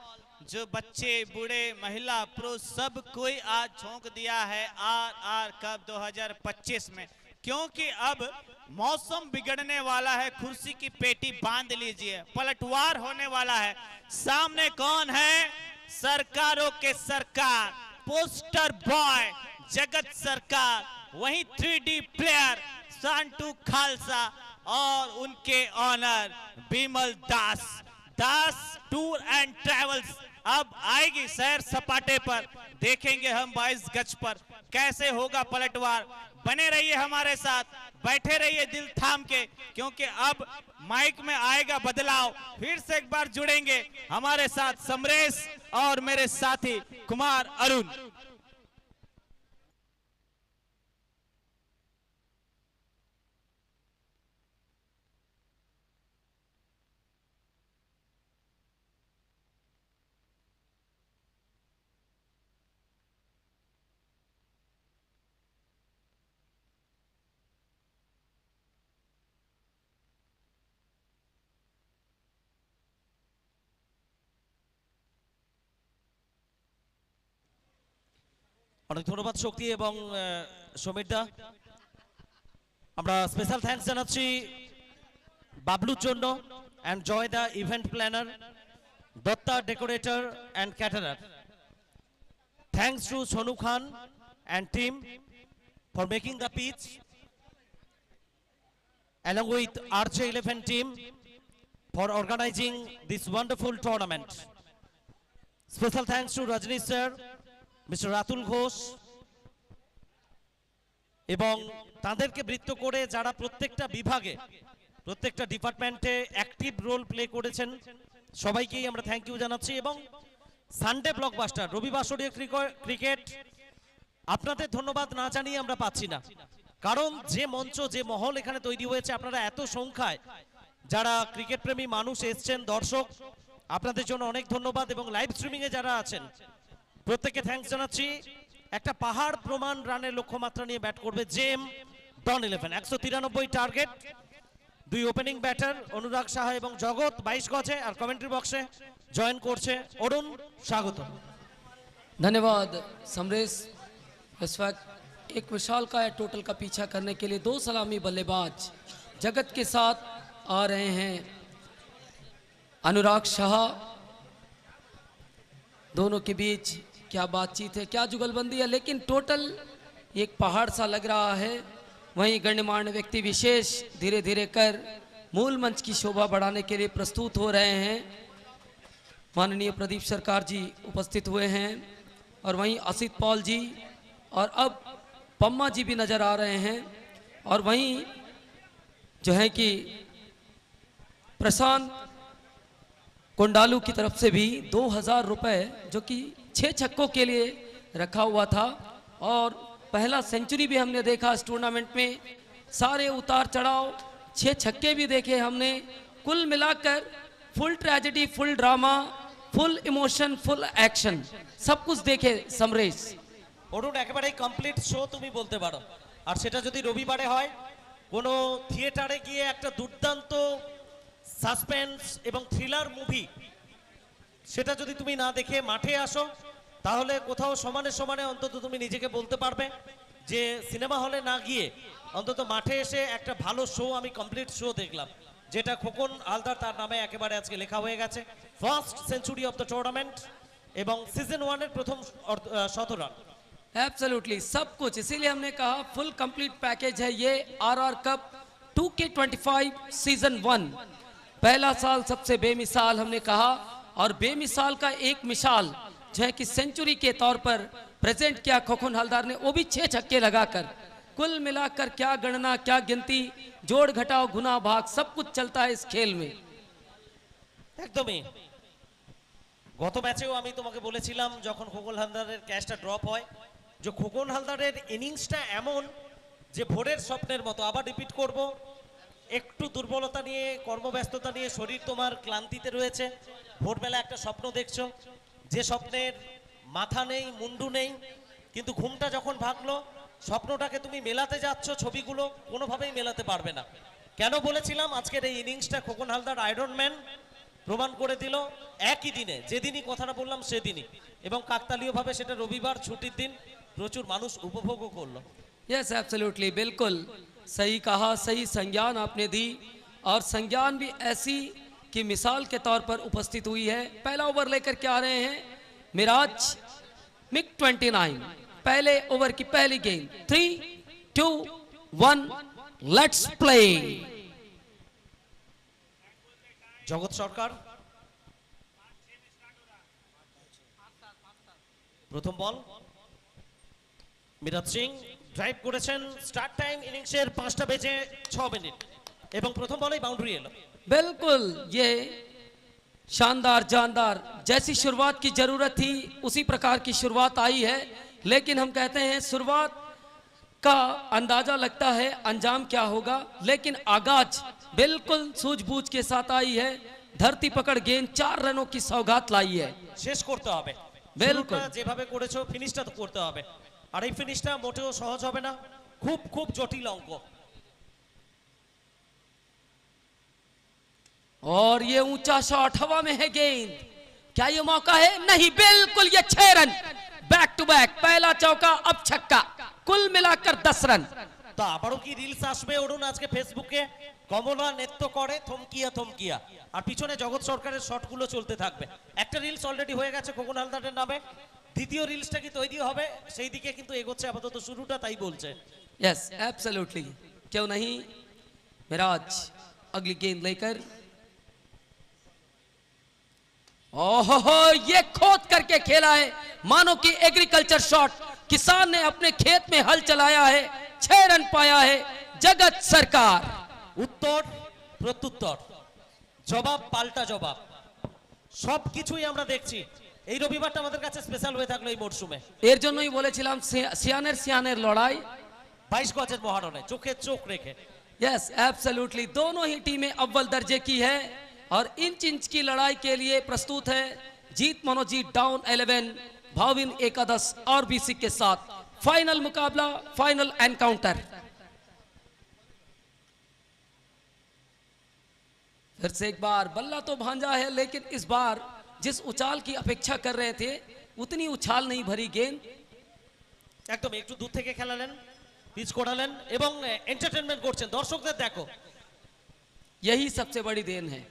जो बच्चे, बूढ़े, महिला, पुरुष सब कोई आज झोंक दिया है आरआर कप 2025 में, क्योंकि अब मौसम बिगड़ने वाला है, कुर्सी की पेटी बांध लीजिए, पलटवार होने वाला है। सामने कौन है? सरकारों के सरकार, पोस्टर बॉय जगत सरकार, वहीं 3D प्लेयर सांटू खालसा और उनके owner Bimal Das. Das tour and travels अब आएगी सैर सपाटे पर, देखेंगे हम 22 गज पर कैसे होगा पलटवार। बने रहिए हमारे साथ, बैठे रहिए दिल थाम के, क्योंकि अब माइक में आएगा बदलाव। फिर से एक बार जुड़ेंगे हमारे साथ समरेश और मेरे साथी कुमार अरुण। অনেক ধন্যবাদ শক্তি এবং সমীরদা। আমরা স্পেশাল থ্যাঙ্কস জানাচ্ছি বাবলুর জন্য অ্যান্ড জয় দা event planner, Dutta decorator and caterer. Thanks to Sonu Khan and team for making the pitch along with RJ11 team for organizing this wonderful tournament. Special thanks to Rajnish sir, Mr. Ratul Ghosh এবং তাদেরকে বৃত্ত করে যারা প্রত্যেকটা বিভাগে প্রত্যেকটা ডিপার্টমেন্টে অ্যাক্টিভ রোল প্লে করেছেন সবাইকেই আমরা থ্যাংক ইউ জানাচ্ছি। এবং সানডে ব্লকবাস্টার রবিবাসরীয় ক্রিকেট আপনাদের ধন্যবাদ না জানিয়ে আমরা পাচ্ছি না, কারণ যে মঞ্চ যে মহল এখানে তৈরি হয়েছে, আপনারা এত সংখ্যায় যারা ক্রিকেট প্রেমী মানুষ এসছেন, দর্শক, আপনাদের জন্য অনেক ধন্যবাদ। এবং লাইভ স্ট্রিমিং এ যারা আছেন প্রত্যেককে থ্যাঙ্কস জানাচ্ছি। একটা পাহাড় প্রমাণ রানের লক্ষ্যমাত্রা নিয়ে ব্যাট করবে জেম ডন 11, 193 টার্গেট। দুই ওপেনিং ব্যাটার অনুরাগ সাহা এবং জগৎ 22 গজে, আর কমেন্ট্রি বক্সে জয়েন করছে অরুণ। স্বাগত। धन्यवाद समरेश। इस वक्त एक विशाल का टोटल का पीछा करने के लिए दो सलामी बल्लेबाज जगत के साथ आ रहे हैं। अनुराग शाह, दोनों के बीच क्या बातचीत है, क्या जुगलबंदी है, लेकिन टोटल एक पहाड़ सा लग रहा है। वहीं गण्यमान्य व्यक्ति विशेष धीरे धीरे कर मूल मंच की शोभा बढ़ाने के लिए प्रस्तुत हो रहे हैं। माननीय प्रदीप सरकार जी उपस्थित हुए हैं और वहीं असित पॉल जी और अब पम्मा जी भी नज़र आ रहे हैं। और वहीं जो है कि प्रशांत कोंडालू की तरफ से भी 2000 रुपए जो कि 6 छक्कों के लिए रखा हुआ था। और पहला सेंचुरी भी हमने देखा इस टूर्नामेंट में, सारे उतार चढ़ाव, 6 छक्के भी देखे हमने। कुल मिलाकर full tragedy, full drama, full emotion, full action, सब कुछ देखे समरेश। অরুণ একেবারেই কমপ্লিট শো তুমি বলতে পারো। আর সেটা যদি রবিবারে হয়, কোনো থিয়েটারে গিয়ে একটা দুর্দান্ত সাসপেন্স এবং থ্রিলার মুভি সেটা যদি তুমি না দেখে মাঠে আসো, তাহলে কোথাও সমানে সমানে অন্তত তুমি নিজেকে বলতে পারবে যে সিনেমা হলে না গিয়ে অন্তত মাঠে এসে একটা ভালো শো, আমি কমপ্লিট শো দেখলাম, যেটা খোকন হালদার তার নামে একেবারে আজকে লেখা হয়ে গেছে। First century of the tournament এবং সিজন 1 এর প্রথম 100 রান। एब्सोल्युटली सब कुछ, इसीलिए हमने कहा फुल कंप्लीट पैकेज है ये आरआर कप 2K25 सीजन 1। पहला साल सबसे बेमिसाल हमने कहा, और बेमिसाल का एक मिसाल जो है कि सेंचुरी के तौर पर प्रेजेंट किया खोखन हलदार ने, वो भी 6 छक्के लगाकर। कुल मिलाकर क्या गणना, क्या गिनती, जोड़ घटाव, गुना भाग, सब कुछ चलता है इस खेल में। একদমই। গত ম্যাচেও আমি তোমাকে বলেছিলাম যখন খোকন হালদারের ক্যাচটা ড্রপ হয়, যে খোকন হালদারের ইনিংসটা এমন যে ভোরের স্বপ্নের মতো। আবার রিপিট করব, একটু দুর্বলতা নিয়ে, কর্মব্যস্ততা নিয়ে শরীর তোমার ক্লান্তিতে রয়েছে, ভোরবেলা একটা স্বপ্ন দেখছো, যে স্বপ্নের মাথা নেই, মুন্ডু নেই, কিন্তু ঘুমটা যখন ভাঙলো স্বপ্নটাকে তুমি মেলাতে যাচ্ছ, ছবিগুলো কোনোভাবেই মেলাতে পারবে না। কেন বলেছিলাম আজকের এই ইনিংসটা খোকন হালদার আয়রন ম্যান প্রমাণ করে দিল একই দিনে, যেদিনই কথাটা বললাম সেদিনই, এবং কাকতালীয়ভাবে সেটা রবিবার ছুটির দিন, প্রচুর মানুষ উপভোগও করলো। यस एब्सोल्युटली, बिल्कुल सही कहा, सही संज्ञान आपने दी, और संज्ञान भी ऐसी कि मिसाल के तौर पर उपस्थित हुई है। पहला ओवर लेकर के आ रहे हैं मिराज मिग 29। पहले ओवर की पहली गेंद, 3, 2, 1, लेट्स प्ले। জগৎ সরকার প্রথম বল, মিরাজ সিং ড্রাইভ করেছেন স্টার্ট টাইম ইনিংসের 5টা বেজে 6 মিনিট এবং প্রথম বলেই বাউন্ডারি এলো। बिल्कुल ये शानदार जानदार जैसी शुरुआत की जरूरत थी उसी प्रकार की शुरुआत आई है, लेकिन हम कहते हैं शुरुआत का अंदाजा लगता है अंजाम क्या होगा, लेकिन आगाज बिल्कुल सूझबूझ के साथ आई है। धरती पकड़ गेंद 4 रनों की सौगात लाई है। শেষ করতে হবে, বিলকুল। শুরুটা যেভাবে করেছো ফিনিশটা তো করতে হবে, আর এই ফিনিশটা মোটেও সহজ হবে না, খুব খুব জটিল অঙ্ক। और ये ऊंचा शॉट हवा में है गेंद, क्या ये मौका है? नहीं, बिल्कुल ये 6 रन बैक टू बैक, पहला चौका अब छक्का, कुल मिलाकर 10 रन। তো আবারও কি রিলস আসবে অরুণ আজকে ফেসবুকে? কমলা নৃত্য করে থমকিয়া থমকিয়া, আর পিছনে জগৎ সরকারের শটগুলো চলতে থাকবে। একটা রিলস অলরেডি হয়ে গেছে খোকন হালদারের নামে, দ্বিতীয় রিলসটা কি তৈরি হবে সেই দিকে কিন্তু এগোচ্ছে আপাতত শুরুটা, তাই বলছে। यस एब्सोल्युटली, क्यों नहीं। मिराज अगली गेंद लेकर, ओहो ये खोद करके खेला है मानो कि एग्रीकल्चर शॉट, किसान ने अपने खेत में हल चलाया है, 6 रन पाया है जगत सरकार। উত্তর প্রত্যুত্তর, জবাব পাল্টা জবাব, সব কিছুই আমরা দেখছি। এই রবিবারটা আমাদের কাছে স্পেশাল হয়ে থাকলো এই মরশুমে। এর জন্যই বলেছিলাম সিয়ানের লড়াই, 22 গজের মহারণে চোখে চোখ রেখে। यस एब्सोल्युटली, दोनों ही टीमें अव्वल दर्जे की है और इंच इंच की लड़ाई के लिए प्रस्तुत है। जीत मनोजीत डाउन 11, भाविन एकादश और बीसी के साथ फाइनल मुकाबला, फाइनल एनकाउंटर। फिर से एक बार बल्ला तो भांजा है, लेकिन इस बार जिस उछाल की अपेक्षा कर रहे थे उतनी उछाल नहीं भरी गेंद। একদম একটু দূর থেকে খেলালেন, পিচ করালেন এবং এন্টারটেইনমেন্ট করছেন দর্শকদের। দেখো यही सबसे बड़ी देन है,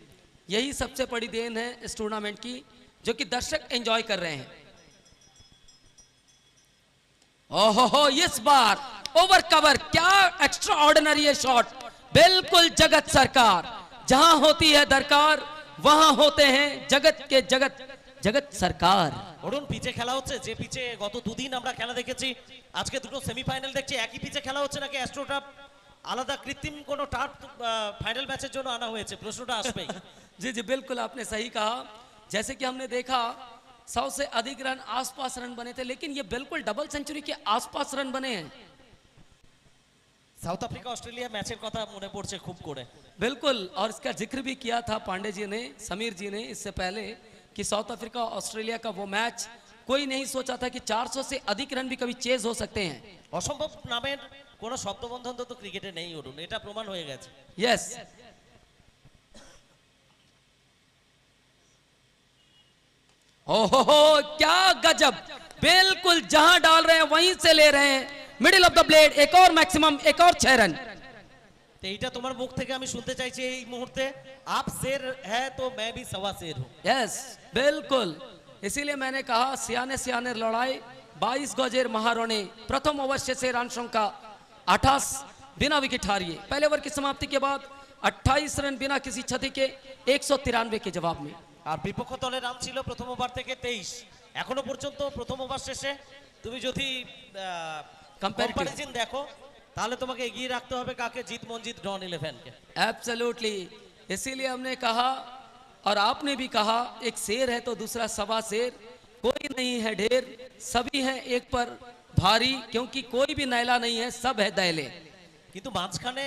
यही सबसे बड़ी देन है इस टूर्नामेंट की, जो कि दर्शक एंजॉय कर रहे हैं। ओहो इस बार ओवर कवर, क्या एक्स्ट्रा ऑर्डिनरी है शॉट, बिल्कुल जगत सरकार, जहां होती है दरकार वहां होते हैं जगत के जगत सरकार। অরুণ পিচে খেলা হচ্ছে যে পিচে গত দুদিন আমরা খেলা দেখেছি, আজকে দুটো সেমিফাইনাল দেখছি, একই পিচে খেলা হচ্ছে নাকি অ্যাস্ট্রোটাপ আলাদা কৃত্রিম কোনো টার্ফ ফাইনাল ম্যাচের জন্য আনা হয়েছে? প্রশ্নটা আসবেই। जी जी बिल्कुल आपने सही कहा। जैसे कि हमने देखा 100 से अधिक रन आसपास रन बने थे, लेकिन ये बिल्कुल डबल सेंचुरी के आसपास रन बने हैं। साउथ अफ्रीका ऑस्ट्रेलिया मैचের কথা মনে পড়ছে খুব করে। बिल्कुल, और इसका जिक्र भी किया था पांडे जी ने, समीर जी ने इससे पहले, कि साउथ अफ्रीका ऑस्ट्रेलिया का वो मैच कोई नहीं सोचा था कि 400 से अधिक रन भी कभी चेज हो सकते हैं। অসম্ভব নামের কোনো শব্দবন্ধন তো ক্রিকেটে নেই অরুণ, এটা প্রমাণ হয়ে গেছে। यस, ओहो क्या गजब, बिल्कुल जहां डाल रहे हैं वहीं से ले रहे हैं, मिडिल ऑफ द ब्लेड, एक और मैक्सिमम, एक और 6 रन। তো এইটা তোমার মুখ থেকে আমি শুনতে চাইছি এই মুহূর্তে, आप शेर है तो मैं भी सवा शेर हूं। यस बिल्कुल, इसीलिए मैंने कहा सियाने लड़ाई 22 गजेर महारणे, प्रथम ओवर से रन संख्या 28 बिना विकेट हारिए। पहले ओवर की समाप्ति के बाद 28 रन बिना किसी क्षति के 193 के जवाब में। আর বিপক্ষ দলের রান ছিল প্রথম ওভার থেকে 23। এখনো পর্যন্ত প্রথম ওভার শেষে তুমি যদি কম্পারিজন দেখো তাহলে তোমাকে এগিয়ে রাখতে হবে কাকে? জিত মনজিত ডন 11 কে। एब्सोल्युटली, इसीलिए हमने कहा और आपने भी कहा, एक शेर है तो दूसरा सवा शेर, कोई नहीं है ढेर, सभी हैं एक पर भारी, क्योंकि कोई भी नैला नहीं है, सब है दैले। কিন্তু মাঝখানে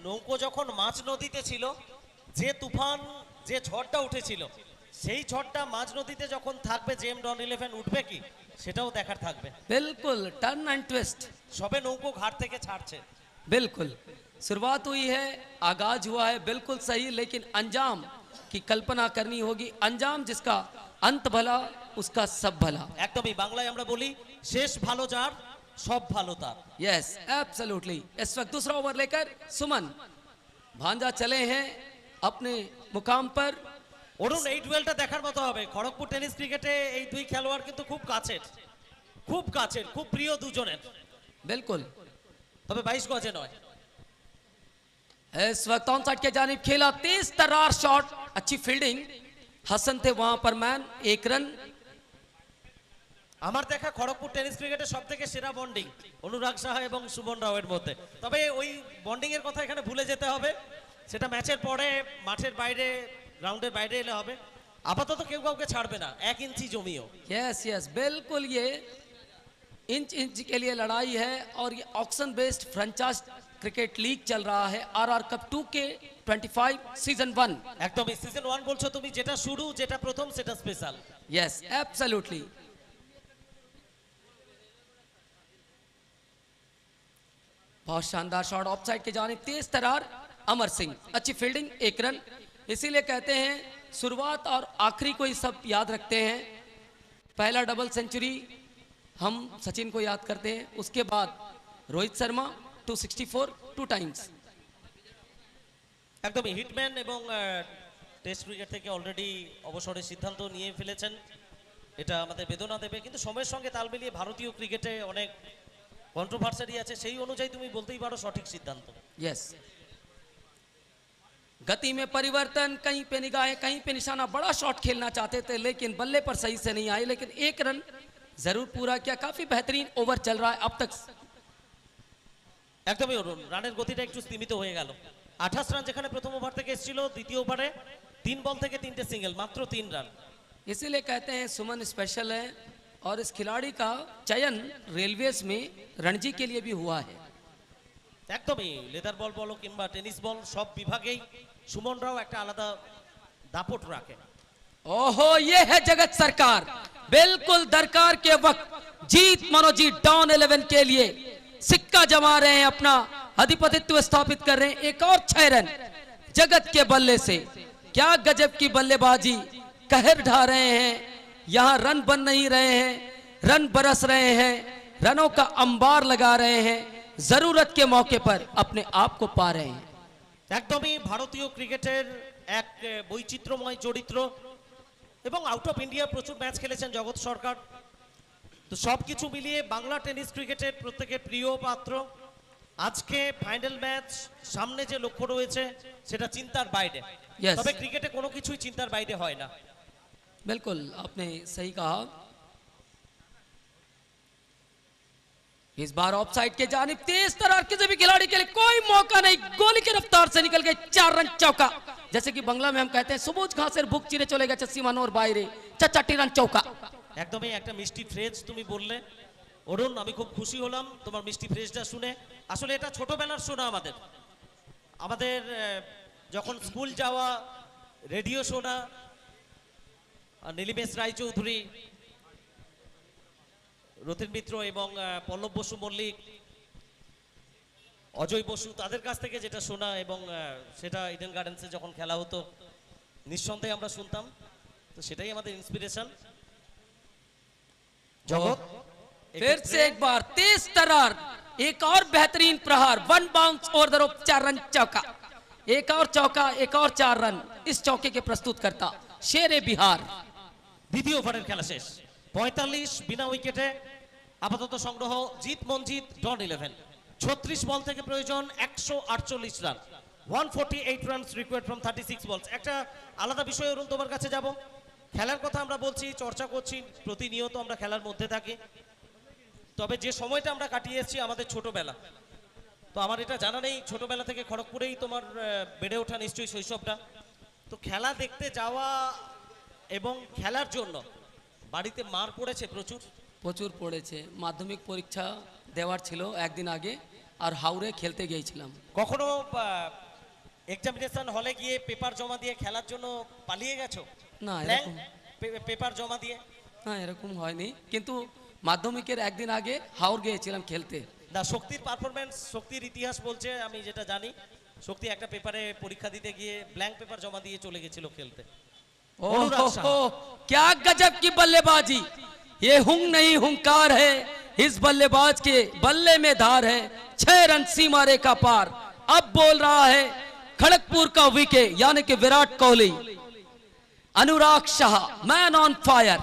নৌকো যখন মাঝ নদীতে ছিল, যে তুফান যে ঝড়টা উঠেছিল, সেই ঝড়টা মাঝ নদীতে যখন থাকবে জেম ডন 11 উঠবে কি সেটাও দেখার থাকবে। बिल्कुल टर्न एंड ट्विस्ट, সবে নৌকো ঘাট থেকে ছাড়ছে। बिल्कुल शुरुआत हुई है, आगाज हुआ है, बिल्कुल सही, लेकिन अंजाम की कल्पना करनी होगी। अंजाम जिसका अंत भला उसका सब भला। একদমই বাংলায় আমরা বলি শেষ ভালো যার সব ভালো তার। Yes absolutely. इस वक्त दूसरा ओवर लेकर सुमन भांजा चले हैं अपने मुकाम पर। অরুণ এই ডুয়েলটা দেখার মতো হবে। খড়গপুর টেনিস ক্রিকেটে এই দুই খেলোয়াড় কিন্তু খুব কাছের, খুব কাছের, খুব প্রিয় দুজনের। बिल्कुल, তবে 22 গজে নয়। इस वक्त ऑन साइड के जानिब खेला, तेज तर्रार शॉट, अच्छी फील्डिंग, हसन थे वहां पर मैन, 1 रन। আমার দেখা খড়গপুর টেনিস ক্রিকেটের সব থেকে সেরা বন্ডিং অনুরাগ সাহা এবং সুমন রাওয়ের মধ্যে। তবে ওই বন্ডিং এর কথা এখানে ভুলে যেতে হবে, সেটা ম্যাচের পরে মাঠের বাইরে গ্রাউন্ডের বাইরে এলে হবে। আপাতত কেউ কাউকে ছাড়বে না, 1 इंच জমিও। यस यस बिल्कुल, ये इंच इंच के लिए लड़ाई है और ये auction based franchise cricket league चल रहा है आरआर कप 2 के 25 सीजन 1। একদমই সিজন 1 বলছো তুমি, যেটা শুরু যেটা প্রথম সেটা স্পেশাল। Yes absolutely. बहुत शानदार शॉट ऑफ साइड के जानिब, तेज तरार अमर सिंह, अच्छी फील्डिंग, 1 रन। इसीलिए कहते हैं शुरुआत और आखिरी को ही सब याद रखते हैं। पहला डबल सेंचुरी हम सचिन को याद करते हैं, उसके बाद रोहित शर्मा 264 2 टाइम्स। একদমই হিটম্যান এবং টেস্ট ক্রিকেট থেকে অলরেডি অবসরের সিদ্ধান্ত নিয়ে ফেলেছেন, এটা আমাদের বেদনা দেবে। কিন্তু সময়ের সঙ্গে তাল মিলিয়ে ভারতীয় ক্রিকেটে অনেক কন্ট্রোভার্সি আছে, সেই অনুযায়ী তুমি বলতেই পারো সঠিক সিদ্ধান্ত। यस, गति में परिवर्तन, कहीं पे निगाहें कहीं पे निशाना, बड़ा शॉट खेलना चाहते थे लेकिन बल्ले पर सही से नहीं आए, लेकिन 1 रन जरूर पूरा किया। काफी बेहतरीन ओवर चल रहा है अब तक। একদমই অরুণ, রানের গতিটা একটু স্তীমিত হয়ে গেল। 28 রান যেখানে প্রথম ওভার থেকে এসেছিল, দ্বিতীয় ওভারে 3 বল থেকে 3টে সিঙ্গেল, মাত্র 3 রান। इसीलिए कहते हैं सुमन स्पेशल है और इस खिलाड़ी का चयन रेलवेज में रणजी के लिए भी हुआ है। একদমই লেদার বল বলো কিংবা টেনিস বল, সব বিভাগেই সুমন রাও একটা আলাদা দাপট রাখে। ओहो, ये है जगत सरकार, बिल्कुल दरकार के वक्त जीत मनोजीत डॉन 11 के लिए सिक्का जमा रहे हैं, अपना अधिपतित्व स्थापित कर रहे हैं। एक और 6 रन जगत के बल्ले से, क्या गजब की बल्लेबाजी, कहर ढा रहे हैं। यहां रन बन नहीं रहे हैं, रन बरस रहे हैं, रनों का अंबार लगा रहे हैं, जरूरत के मौके पर अपने आप को पा रहे हैं। একদমই ভারতীয় ক্রিকেটের এক বৈচিত্র্যময় চরিত্র এবং আউট অফ ইন্ডিয়া প্রচুর ম্যাচ খেলেছেন জগৎ সরকার। তো সবকিছু মিলিয়ে বাংলা টেনিস ক্রিকেটের প্রত্যেকের প্রিয় পাত্র। আজকে ফাইনাল ম্যাচ, সামনে যে লক্ষ্য রয়েছে সেটা চিন্তার বাইরে। Yes. তবে ক্রিকেটে কোনো কিছুই চিন্তার বাইরে হয় না। बिल्कुल आपने सही कहा। इस बार ऑफ साइड के जानिब तेज तरार, किसी भी खिलाड़ी के लिए कोई मौका नहीं, गोली की रफ्तार से निकल गए, 4 रन चौका। जैसे कि बंगला में हम कहते हैं सबुज घासेर बुक चिरे चले गए सीमानोर বাইরে, 4 রান চৌকা। একদমই একটা মিষ্টি ফ্রেজ তুমি বললে অরুণ, আমি খুব খুশি হলাম তোমার মিষ্টি ফ্রেজটা শুনে। আসলে এটা ছোটবেলার শোনা আমাদের, যখন স্কুল যাওয়া, রেডিও শোনা, আর নীলিমেশ রায়চৌধুরী, রতিন মিত্র এবং পল্লব বসু মল্লিক, অজয় বসু, তাদের কাছ থেকে যেটা শোনা এবং সেটা ইডেন গার্ডেন্সে যখন খেলা হতো নিঃসন্দেহে আমরা শুনতাম, তো সেটাই আমাদের ইন্সপিরেশন। জগৎ फिर से एक बार तेज तरार, एक और बेहतरीन प्रहार, 1 bounce over the rope, 4 run चौका। एक और चौका, एक और 4 रन, इस चौके के प्रस्तुत करता शेरे बिहार। দ্বিতীয় ওভারের খেলা শেষ, 45 বিনা উইকেটে আপাতত সংগ্রহ জিত মনজিত ডন 11। 36 বল থেকে প্রয়োজন 148 রান, 148 রানস রিকোয়ার্ড ফ্রম 36 বলস। একটা আলাদা বিষয় অরুণ তোমার কাছে যাব, খেলার কথা আমরা বলছি, চর্চা করছি, প্রতিনিয়ত আমরা খেলার মধ্যে থাকি, তবে যে সময়টা আমরা কাটিয়ে এসেছি আমাদের ছোটবেলা, তো আমার এটা জানা নেই ছোটবেলা থেকে খড়গপুরেই তোমার বেড়ে ওঠা নিশ্চয়ই শৈশবটা, তো খেলা দেখতে যাওয়া এবং খেলার জন্য বাড়িতে মার পড়েছে প্রচুর। প্রচুর পড়েছে। মাধ্যমিক পরীক্ষা দেওয়ার ছিল একদিন আগে, আর হাওড়ে খেলতে গিয়েছিলাম। কখনো এক্সামিনেশন হলে গিয়ে পেপার জমা দিয়ে খেলার জন্য পালিয়ে গেছো? না, ব্ল্যাঙ্ক এরকম পেপার জমা দিয়ে? না, এরকম হয়নি, কিন্তু মাধ্যমিকের একদিন আগে হাওড় গিয়েছিলাম খেলতে। না, শক্তির পারফরমেন্স, শক্তির ইতিহাস বলছে, আমি যেটা জানি, শক্তি একটা পেপারে পরীক্ষা দিতে গিয়ে ব্ল্যাঙ্ক পেপার জমা দিয়ে চলে গেছিল খেলতে। ओहो, क्या गजब की बल्लेबाजी, ये हुंग नहीं हुंकार है, इस बल्लेबाज के बल्ले में धार है। 6 रन सीमा रेखा पार। अब बोल रहा है खड़गपुर का विकेट, यानी कि विराट कोहली, अनुराग शाह, मैन ऑन फायर।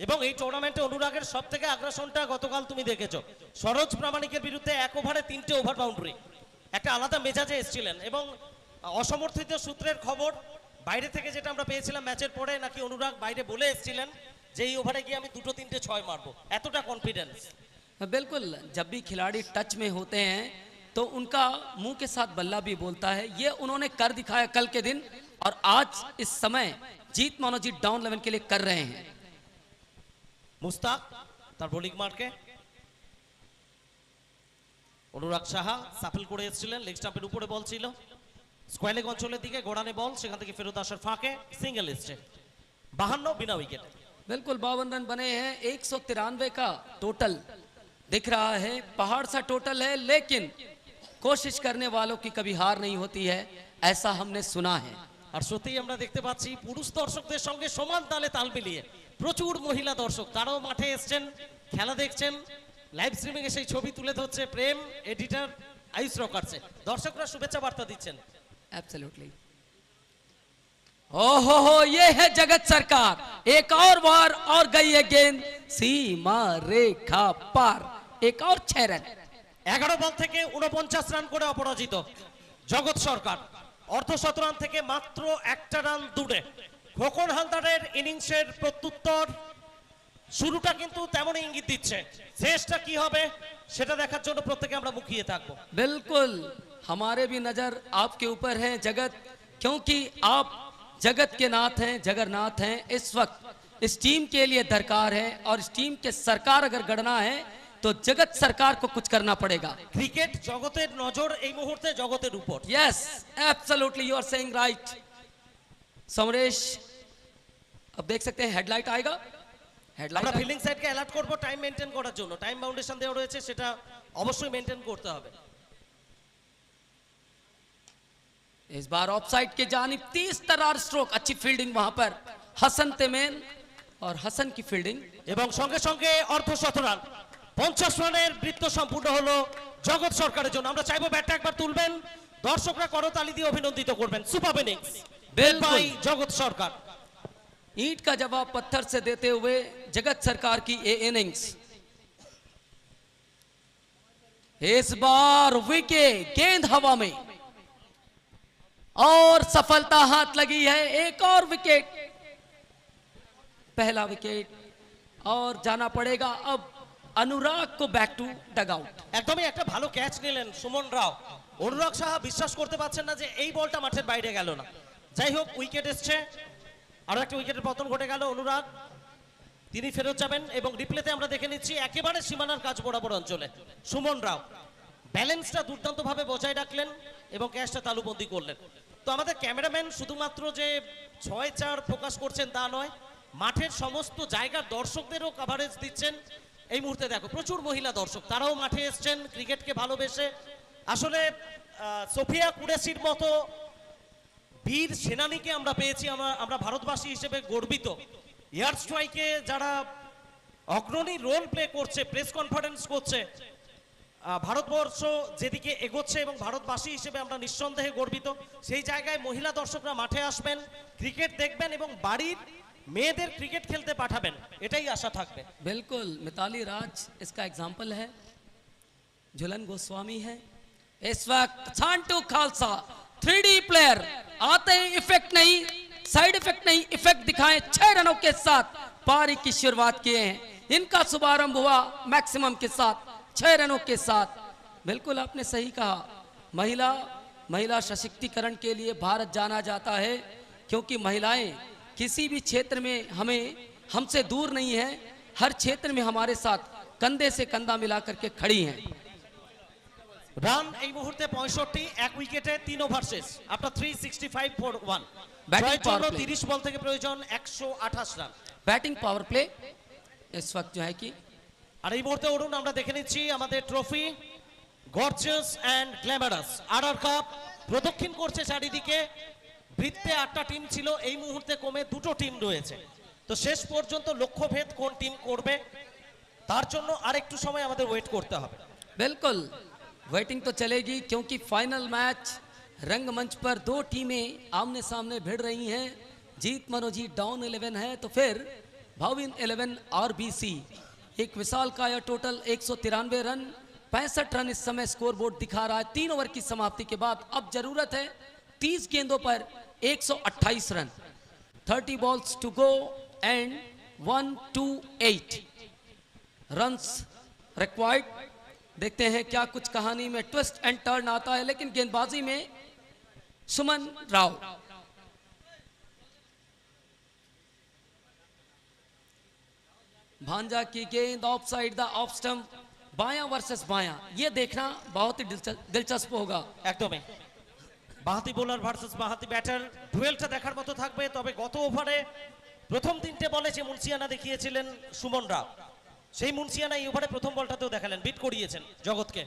এবং এই টুর্নামেন্টে অনুরাগের সবথেকে আগ্রাসনটা গতকাল তুমি দেখেছো, সরোজ প্রামাণিকের বিরুদ্ধে 1 ওভারে 3টে ওভার বাউন্ডারি, একটা আলাদা মেজাজে এসেছিলেন। এবং অসমর্থিত সূত্রের খবর, বাইরে থেকে যেটা আমরা পেয়েছিলাম ম্যাচের পরে, নাকি অনুরাগ বাইরে বলে এসেছিলেন যে এই ওভারে গিয়ে আমি দুটো তিনটে ছয় মারবো, এতটা কনফিডেন্স। बिल्कुल, जब भी खिलाड़ी टच में होते हैं तो उनका मुंह के साथ बल्ला भी बोलता है। ये उन्होंने कर दिखाया कल के दिन, और आज इस समय जीत मानो जीत डाउन 11 के लिए कर रहे हैं। মুস্তাক তার বোলিং মার্কে, অনুরাগ সাহা সাফল করে এসেছিলেন, লেগ স্টাম্পের উপরে বল ছিল, স্কোয়ার লেগ অঞ্চলের দিকে গোড়ানে বল, সেখান থেকে ফেরত আসার ফাঁকে সিঙ্গেল এসছে, 52 বিনা উইকেটে। बिल्कुल 52 रन बने हैं, 193 का टोटल दिख रहा है, पहाड़ सा टोटल है, लेकिन कोशिश करने वालों की कभी हार नहीं होती है, ऐसा हमने सुना है। আর সত্যিই আমরা দেখতে পাচ্ছি পুরুষ দর্শকদের সঙ্গে সমান তালে তাল মিলিয়ে প্রচুর মহিলা দর্শক তারাও মাঠে এসছেন, খেলা দেখছেন, লাইভ স্ট্রিমিং এ সেই ছবি তুলে ধরছে প্রেম, এডিটর আয়ুষ রকারছে, দর্শকরা শুভেচ্ছা বার্তা দিচ্ছেন। एब्सोल्युटली। ओहो हो, ये है जगत सरकार, एक और बार और गई है गेंद सीमा रेखा पार, एक और 6 रन। 11 বল থেকে 49 রান করে অপরাজিত জগৎ সরকার, অর্ধশত রান থেকে মাত্র একটা রান দূরে। খোকন হালদারের ইনিংসের প্রত্যুত্তর শুরুটা কিন্তু তেমনই ইঙ্গিত দিচ্ছে, শেষটা কি হবে সেটা দেখার জন্য প্রত্যেকে আমরা মুখিয়ে থাকবো। बिल्कुल, हमारे भी नजर आपके ऊपर है जगत, क्योंकि आप जगत के नाथ हैं, जगन्नाथ हैं। इस वक्त इस टीम के लिए दरकार है, और इस टीम के सरकार अगर गढ़ना है तो जगत सरकार को कुछ करना पड़ेगा। ক্রিকেট জগতের নজর এই মুহূর্তে জগতের উপর। Yes, absolutely, you are saying right. Samaresh, अब देख सकते हैं हेडलाइट आएगा, আমরা हेडलाइट ফিল্ডিং সাইডকে অ্যালার্ট করব টাইম মেইনটেইন করার জন্য, টাইম বাউন্ডেশন দেওয়া রয়েছে, সেটা অবশ্যই মেইনটেইন করতে হবে। इस बार ऑफसाइड के जानिब 30 तरार स्ट्रोक, अच्छी फील्डिंग वहां पर हसन तेमेन, और हसन की फील्डिंग। এবং সঙ্গে সঙ্গে অর্ধশত রান, 50 রানের বৃত্ত সম্পূর্ণ হলো জগৎ সরকারের জন্য। আমরা চাইবো ব্যাটটা একবার তুলবেন, দর্শকরা করতালি দিয়ে অভিনন্দিত করবেন। সুপার ইনিংস बिल्कुल। বাই জগৎ সরকার। ईंट का जवाब पत्थर से देते हुए जगत सरकार की ये इनिंग्स। इस बार विकेट, गेंद हवा में, और सफलता हाथ लगी है, एक और विकेट, पहला विकेट, और जाना पड़ेगा अब अनुराग को बैक टू डग आउट। একদমই একটা ভালো ক্যাচ নিলেন সুমন রাও। অনুরাগ সাহা বিশ্বাস করতে পারছেন না যে এই বলটা মাঠের বাইরে গেল না। যাই হোক, উইকেট এসছে, আরো একটা উইকেটের পতন ঘটে গেল। অনুরাগ তিনি ফেরত যাবেন, এবং রিপ্লেতে আমরা দেখে নিচ্ছি একেবারে সীমানার কাজ বরাবর অঞ্চলে সুমন রাও ব্যালেন্সটা দুর্দান্তভাবে বজায় রাখলেন এবং ক্যাচটা তালুবন্দি করলেন। তো আমাদের ক্যামেরাম্যান শুধুমাত্র যে 6-4 ফোকাস করছেন তা নয়, মাঠের সমস্ত জায়গার দর্শকদেরও কভারেজ দিচ্ছেন। এই মুহূর্তে দেখো প্রচুর মহিলা দর্শক, তারাও মাঠে এসছেন ক্রিকেটকে ভালোবেসে। আসলে সোফিয়া কুরেশির মতো বীর সেনানীকে আমরা পেয়েছি, আমরা ভারতবাসী হিসেবে গর্বিত। এয়ার স্ট্রাইকে যারা অগ্রণী রোল প্লে করছে, প্রেস কনফারেন্স করছে, ভারতবর্ষ যেদিকে এগোচ্ছে এবং ভারতবাসী হিসেবে আমরা নিঃসন্দেহে গর্বিত। সেই জায়গায় মহিলা দর্শকরা মাঠে আসবেন, ক্রিকেট দেখবেন এবং বাড়ির মেয়েদের ক্রিকেট খেলতে পাঠাবেন, এটাই আশা থাকবে। बिल्कुल, मिताली राज इसका एग्जाम्पल है, झुलन गोस्वामी है। इस वक्त सांटू खालसा 3D प्लेयर आते ही इफेक्ट नहीं, साइड इफेक्ट नहीं, इफेक्ट दिखाएं, 6 रनों के साथ पारी की शुरुआत किए हैं। इनका शुभारंभ हुआ मैक्सिमम के साथ, 6 रनों के साथ। बिल्कुल आपने सही कहा, महिला सशक्तिकरण के लिए भारत जाना जाता है, क्योंकि महिलाएं किसी भी क्षेत्र में हमसे दूर नहीं है, हर क्षेत्र में हमारे साथ कंधे से कंधा मिला करके खड़ी हैं। রান এই মুহূর্তে 65, এক উইকেটে 3 ওভার শেষ। আপনার 365 ফর 1, Batting power play। 30 বল থেকে প্রয়োজন 128 রান। बैटिंग पावर प्ले इस वक्त जो है कि, আর এই মুহূর্তে অরুণ আমরা দেখে নিচ্ছি আমাদের trophy gorgeous and glamorous RR cup প্রদক্ষিণ করছে চারিদিকে। বৃত্তে 8টা টিম ছিল, এই মুহূর্তে কমে 2টো টিম রয়েছে। তো শেষ পর্যন্ত লক্ষ্যভেদ কোন টিম করবে তার জন্য আরেকটু সময় আমাদের ওয়েট করতে হবে। बिल्कुल वेटिंग तो चलेगी, क्योंकि फाइनल मैच रंगमंच पर 2 टीमें आमने सामने भिड़ रही हैं। जीत मनोजीत डाउन 11 है, तो फिर भाविन 11 RBC। एक विशाल का यह टोटल 193 रन, 65 रन इस समय स्कोर बोर्ड दिखा रहा है 3 ओवर की समाप्ति के बाद। अब जरूरत है 30 गेंदों पर 128 run, 30 balls to go and 128 runs required. देखते हैं क्या कुछ कहानी में ट्विस्ट एंड टर्न आता है, लेकिन गेंदबाजी में सुमन राव। भांजा की गेंद of side the off stump, बायां वर्सेस बायां, ये देखना बहुत ही दिलचस्प होगा। একদমই বাঁহাতি বোলার ভার্সেস বাঁহাতি ব্যাটার ডুয়েলটা দেখার মতো থাকবে। তবে গত ওভারে প্রথম 3টে বলে যে মুন্সিয়ানা দেখিয়েছিলেন সুমন রাও, সেই মুন্সিয়ানা এই ওভারে প্রথম বলটাতেও দেখালেন, বিট করিয়েছেন জগৎকে।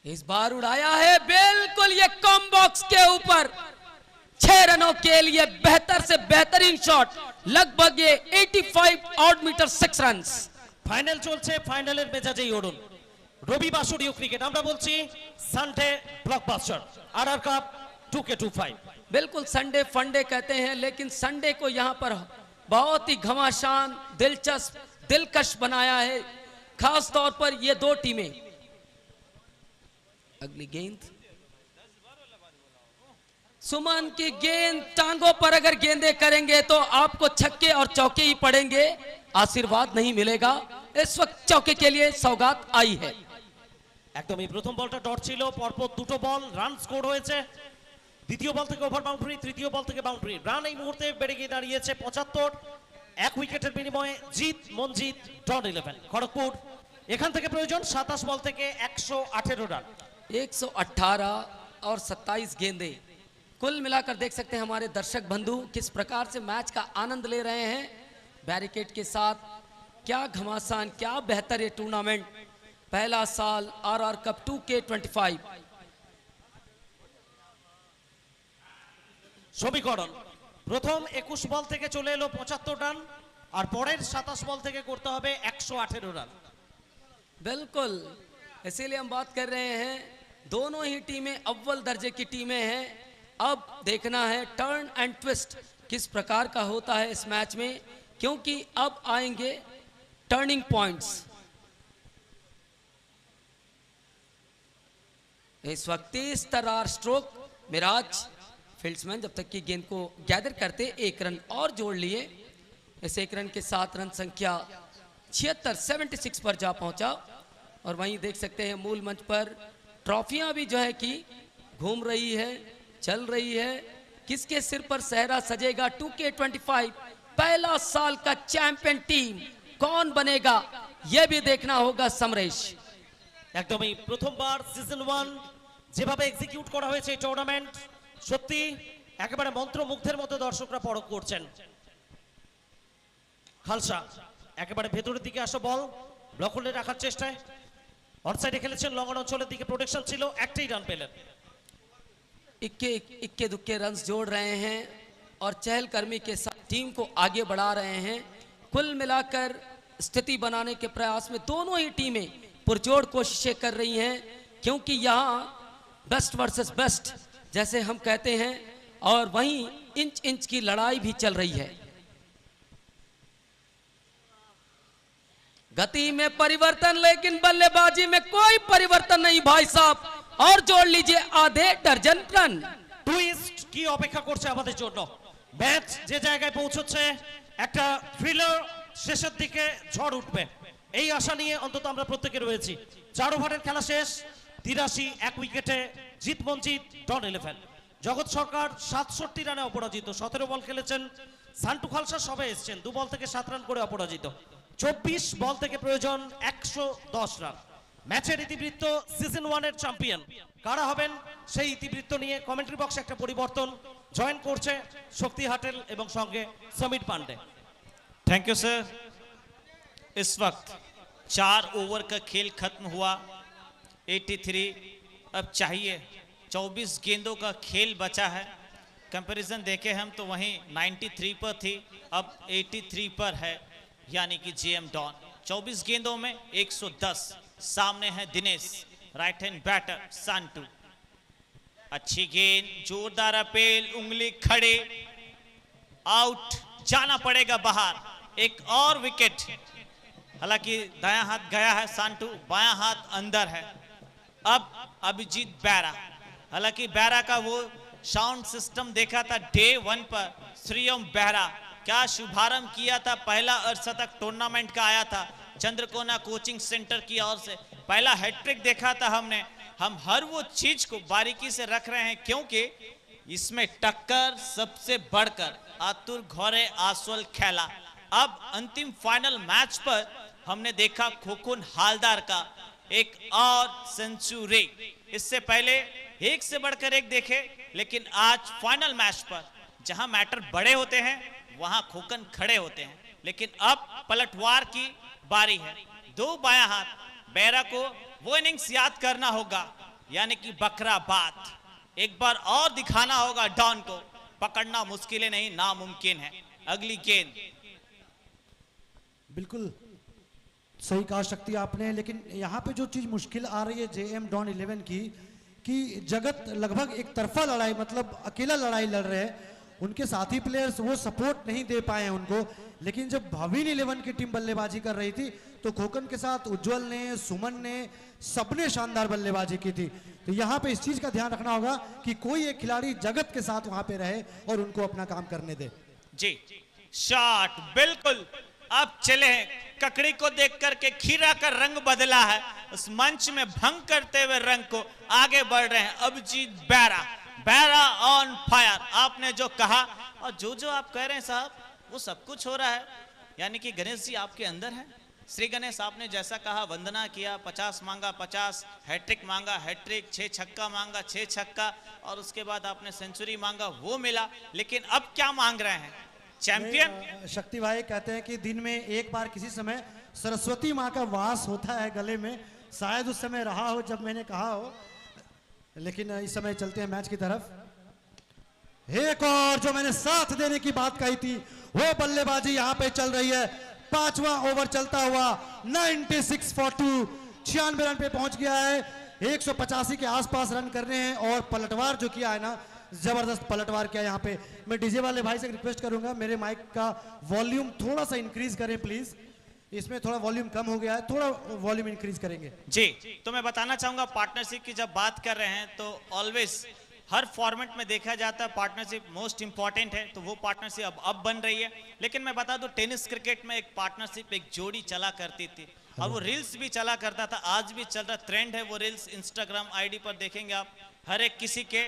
इस बार उड़ाया है बिल्कुल ये कॉम बॉक्स के ऊपर, 6 रनों के लिए बेहतर से बेहतरीन शॉट, लगभग ये 85 आउट मीटर 6 रन। ফাইনাল চলছে, ফাইনালের মেজাজেই অরুণ। রবিবাসরীয় ক্রিকেট, আমরা বলছি Sunday blockbuster RR cup 2K25। बिल्कुल संडे फंडे कहते हैं, लेकिन संडे को यहां पर बहुत ही घमासान, दिलचस्प, दिलकश बनाया है, खास तौर पर ये दो टीमें। अगली गेंद सुमन की गेंद, टांगों पर अगर गेंदे करेंगे तो आपको छक्के और चौके ही पड़ेंगे, आशीर्वाद नहीं मिलेगा। इस वक्त चौके के लिए सौगात आई है। একদমই প্রথম বলটা ডট ছিল, পরপর দুটো বল রান স্কোর হয়েছে। দ্বিতীয় বল থেকে ওভার বাউন্ডারি, তৃতীয় বল থেকে বাউন্ডারি। রান এই মুহূর্তে বেড়ে গিয়ে দাঁড়িয়েছে 75। এক উইকেটের বিনিময়ে জিত মনজিত ডন 11 খড়গপুর। এখান থেকে প্রয়োজন 27 বল থেকে 118 রান। 118 और 27 गेंदे, कुल मिलाकर देख सकते हैं हमारे दर्शक बंधु किस प्रकार से मैच का आनंद ले रहे हैं बैरिकेड के साथ। क्या घमासान, क्या बेहतर ये टूर्नामेंट, पहला साल आरआर कप 2K25। সমীকরণ প্রথম 21 বল থেকে চলে এলো 75 রান, আর পরের 27 বল থেকে করতে হবে 118 রান। बिल्कुल, इसीलिए हम बात कर रहे हैं, दोनों ही टीमें अव्वल दर्जे की टीमें हैं। अब देखना है टर्न एंड ट्विस्ट किस प्रकार का होता है इस मैच में, क्योंकि अब आएंगे टर्निंग पॉइंट्स। इस वक्त 30 तरार स्ट्रोक, मिराज फील्ड्समैन जब तक की गेंद को गैदर करते 1 रन और जोड़ लिए। इस 1 रन के साथ रन संख्या 76 पर जा पहुंचा। और वहीं देख सकते हैं मूल मंच पर ट्रॉफियां भी जो है कि घूम रही है, चल रही है। किसके सिर पर सहरा सजेगा 2K25, पहला साल का चैंपियन टीम कौन बनेगा, यह भी देखना होगा समरेश। একদমই প্রথমবার সিজন 1 যেভাবে এক্সিকিউট করা হয়েছে এই টুর্নামেন্ট, সত্যি একেবারে মন্ত্রমুগ্ধের মতো দর্শকরা পরখ করছেন। খালসা একেবারে ভেতরের দিকে আসা বল ব্লক হোল্ডে রাখার চেষ্টায়, অনসাইডে খেলেছেন, লং অন অঞ্চলের দিকে প্রোটেকশন ছিল, একটাই রান পেলেন। इक्के दुक्के रन जोड़ रहे हैं और चहलकर्मी के साथ टीम को आगे बढ़ा रहे हैं। कुल मिलाकर स्थिति बनाने के प्रयास में दोनों ही टीमें पुरजोर कोशिशें कर रही हैं, क्योंकि यहाँ बेस्ट वर्सेस बेस्ट जैसे हम कहते हैं, और वहीं इंच इंच की लड़ाई भी चल रही है। गति में परिवर्तन, लेकिन बल्लेबाजी में कोई परिवर्तन नहीं भाई साहब, और जोड़ लीजिए आधे दर्जन रन। টুইস্ট কি অপেক্ষা করছে আমাদের জন্য, ম্যাচ যে জায়গায় পৌঁছচ্ছে, একটা থ্রিলার, শেষের দিকে ঝড় উঠবে এই আশা নিয়ে অন্তত আমরা প্রত্যেকে রয়েছি। 4 ওভারের খেলা শেষ, 83 এক উইকেটে জিত মনজিত ডন 11। জগৎ সরকার 67 রানে অপরাজিত, 17 বল খেলেছেন। সান্টু খালসা সবে এসেছেন, 2 বল থেকে 7 রান করে অপরাজিত। 24 বল থেকে প্রয়োজন 110 রান। ম্যাচের ইতিবৃত্ত সিজন 1 এর চ্যাম্পিয়ন কারা হবেন সেই ইতিবৃত্ত নিয়ে কমেন্ট্রি বক্সে একটা পরিবর্তন, জয়েন করছে শক্তি হাটেল এবং সঙ্গে Samit Pandey. Thank you sir. इस वक्त 4 ओवर का खेल खत्म हुआ, 83। अब चाहिए 24 गेंदों का खेल बचा है। कंपैरिजन देखें हम तो वहीं 93 पर थी, अब 83 पर है, यानी कि जेएम डॉन। 24 गेंदों में 110। सामने है दिनेश, राइट हैंड बैटर सांटू। अच्छी गेंद, जोरदार अपील, उंगली खड़े, आउट, जाना पड़ेगा बाहर। एक और विकेट, हालांकि दायां हाथ गया है सांटू, बायां हाथ अंदर है। अब अभिजीत बैरा, हालांकि बैरा का वो साउंड सिस्टम देखा था डे 1 पर, श्रीओम बेहरा, क्या शुभारंभ किया था, पहला अर्धशतक टूर्नामेंट का आया था चंद्रकोना कोचिंग सेंटर की ओर से, पहला हैट्रिक देखा था हमने। हम हर वो चीज को बारीकी से रख रहे हैं क्योंकि इसमें टक्कर सबसे बढ़कर आतुर घोरे आसवल खेला। अब अंतिम फाइनल मैच पर हमने देखा खोखुन हालदार का एक और सेंचुरी। इससे पहले एक से बढ़कर एक देखे, लेकिन आज फाइनल मैच पर जहां मैटर बड़े होते हैं वहां खोखन खड़े होते हैं। लेकिन अब पलटवार की बारी है। दो बायां हाथ, बेहरा को वो इनिंग्स याद करना होगा, यानी कि बकरा बात एक बार और दिखाना होगा। डॉन को पकड़ना मुश्किल नहीं, नामुमकिन है। अगली गेंद बिल्कुल सही कहा शक्ति आपने, लेकिन यहाँ पे जो चीज मुश्किल आ रही है जेएम डॉन 11 की, कि जगत लगभग एक तरफा लड़ाई, मतलब अकेला लड़ाई लड़ रहे हैं। उनके साथी प्लेयर्स वो सपोर्ट नहीं दे पाए हैं उनको। लेकिन जब भाविन 11 की टीम बल्लेबाजी कर रही थी तो खोखन के साथ उज्जवल ने, सुमन ने, सबने शानदार बल्लेबाजी की थी। तो यहाँ पे इस चीज का ध्यान रखना होगा कि कोई एक खिलाड़ी जगत के साथ वहां पे रहे और उनको अपना काम करने दे। जी, शॉट बिल्कुल। अब चले ककड़ी को देख करके खीरा का रंग बदला है, उस मंच में भंग करते हुए रंग को आगे बढ़ रहे हैं अभिजीत बेहरा। बेहरा ऑन फायर, आपने जो कहा और जो आप कह रहे हैं साहब, वो सब कुछ हो रहा है। यानी कि गणेश जी आपके अंदर हैं। श्री गणेश, आपने जैसा कहा, वंदना किया, 50 मांगा 50, हैट्रिक मांगा हैट्रिक, 6 छक्का मांगा 6 छक्का, और उसके बाद आपने सेंचुरी मांगा, वो मिला। लेकिन अब क्या मांग रहे हैं? चैंपियन। शक्ति भाई कहते हैं कि दिन में एक बार किसी समय सरस्वती माँ का वास होता है गले में, शायद उस समय रहा हो जब मैंने कहा हो। लेकिन इस समय चलते हैं मैच की तरफ। एक और जो मैंने साथ देने की बात कही थी वो बल्लेबाजी यहाँ पे चल रही है। 5वां ओवर चलता हुआ 96 for 2, 96 रन पे पहुंच गया है। 185 के आसपास रन करने हैं और पलटवार जो किया है ना, जबरदस्त पलटवार किया यहाँ पे। मैं डीजे वाले भाई से रिक्वेस्ट करूंगा मेरे माइक का वॉल्यूम थोड़ा सा इंक्रीज करें प्लीज। इसमें थोड़ा वॉल्यूम कम हो गया है, थोड़ा वॉल्यूम इंक्रीज करेंगे जी। तो मैं बताना चाहूंगा, पार्टनरशिप की जब बात कर रहे हैं तो ऑलवेज हर फॉर्मेट में देखा जाता है पार्टनरशिप मोस्ट इंपॉर्टेंट है, तो वो पार्टनरशिप अब बन रही है। लेकिन मैं बता दूं, टेनिस क्रिकेट में एक पार्टनरशिप, एक जोड़ी चला करती थी और वो रील्स भी चला करता था, आज भी चल रहा ट्रेंड है वो रील्स। इंस्टाग्राम आईडी पर देखेंगे आप, हर एक किसी के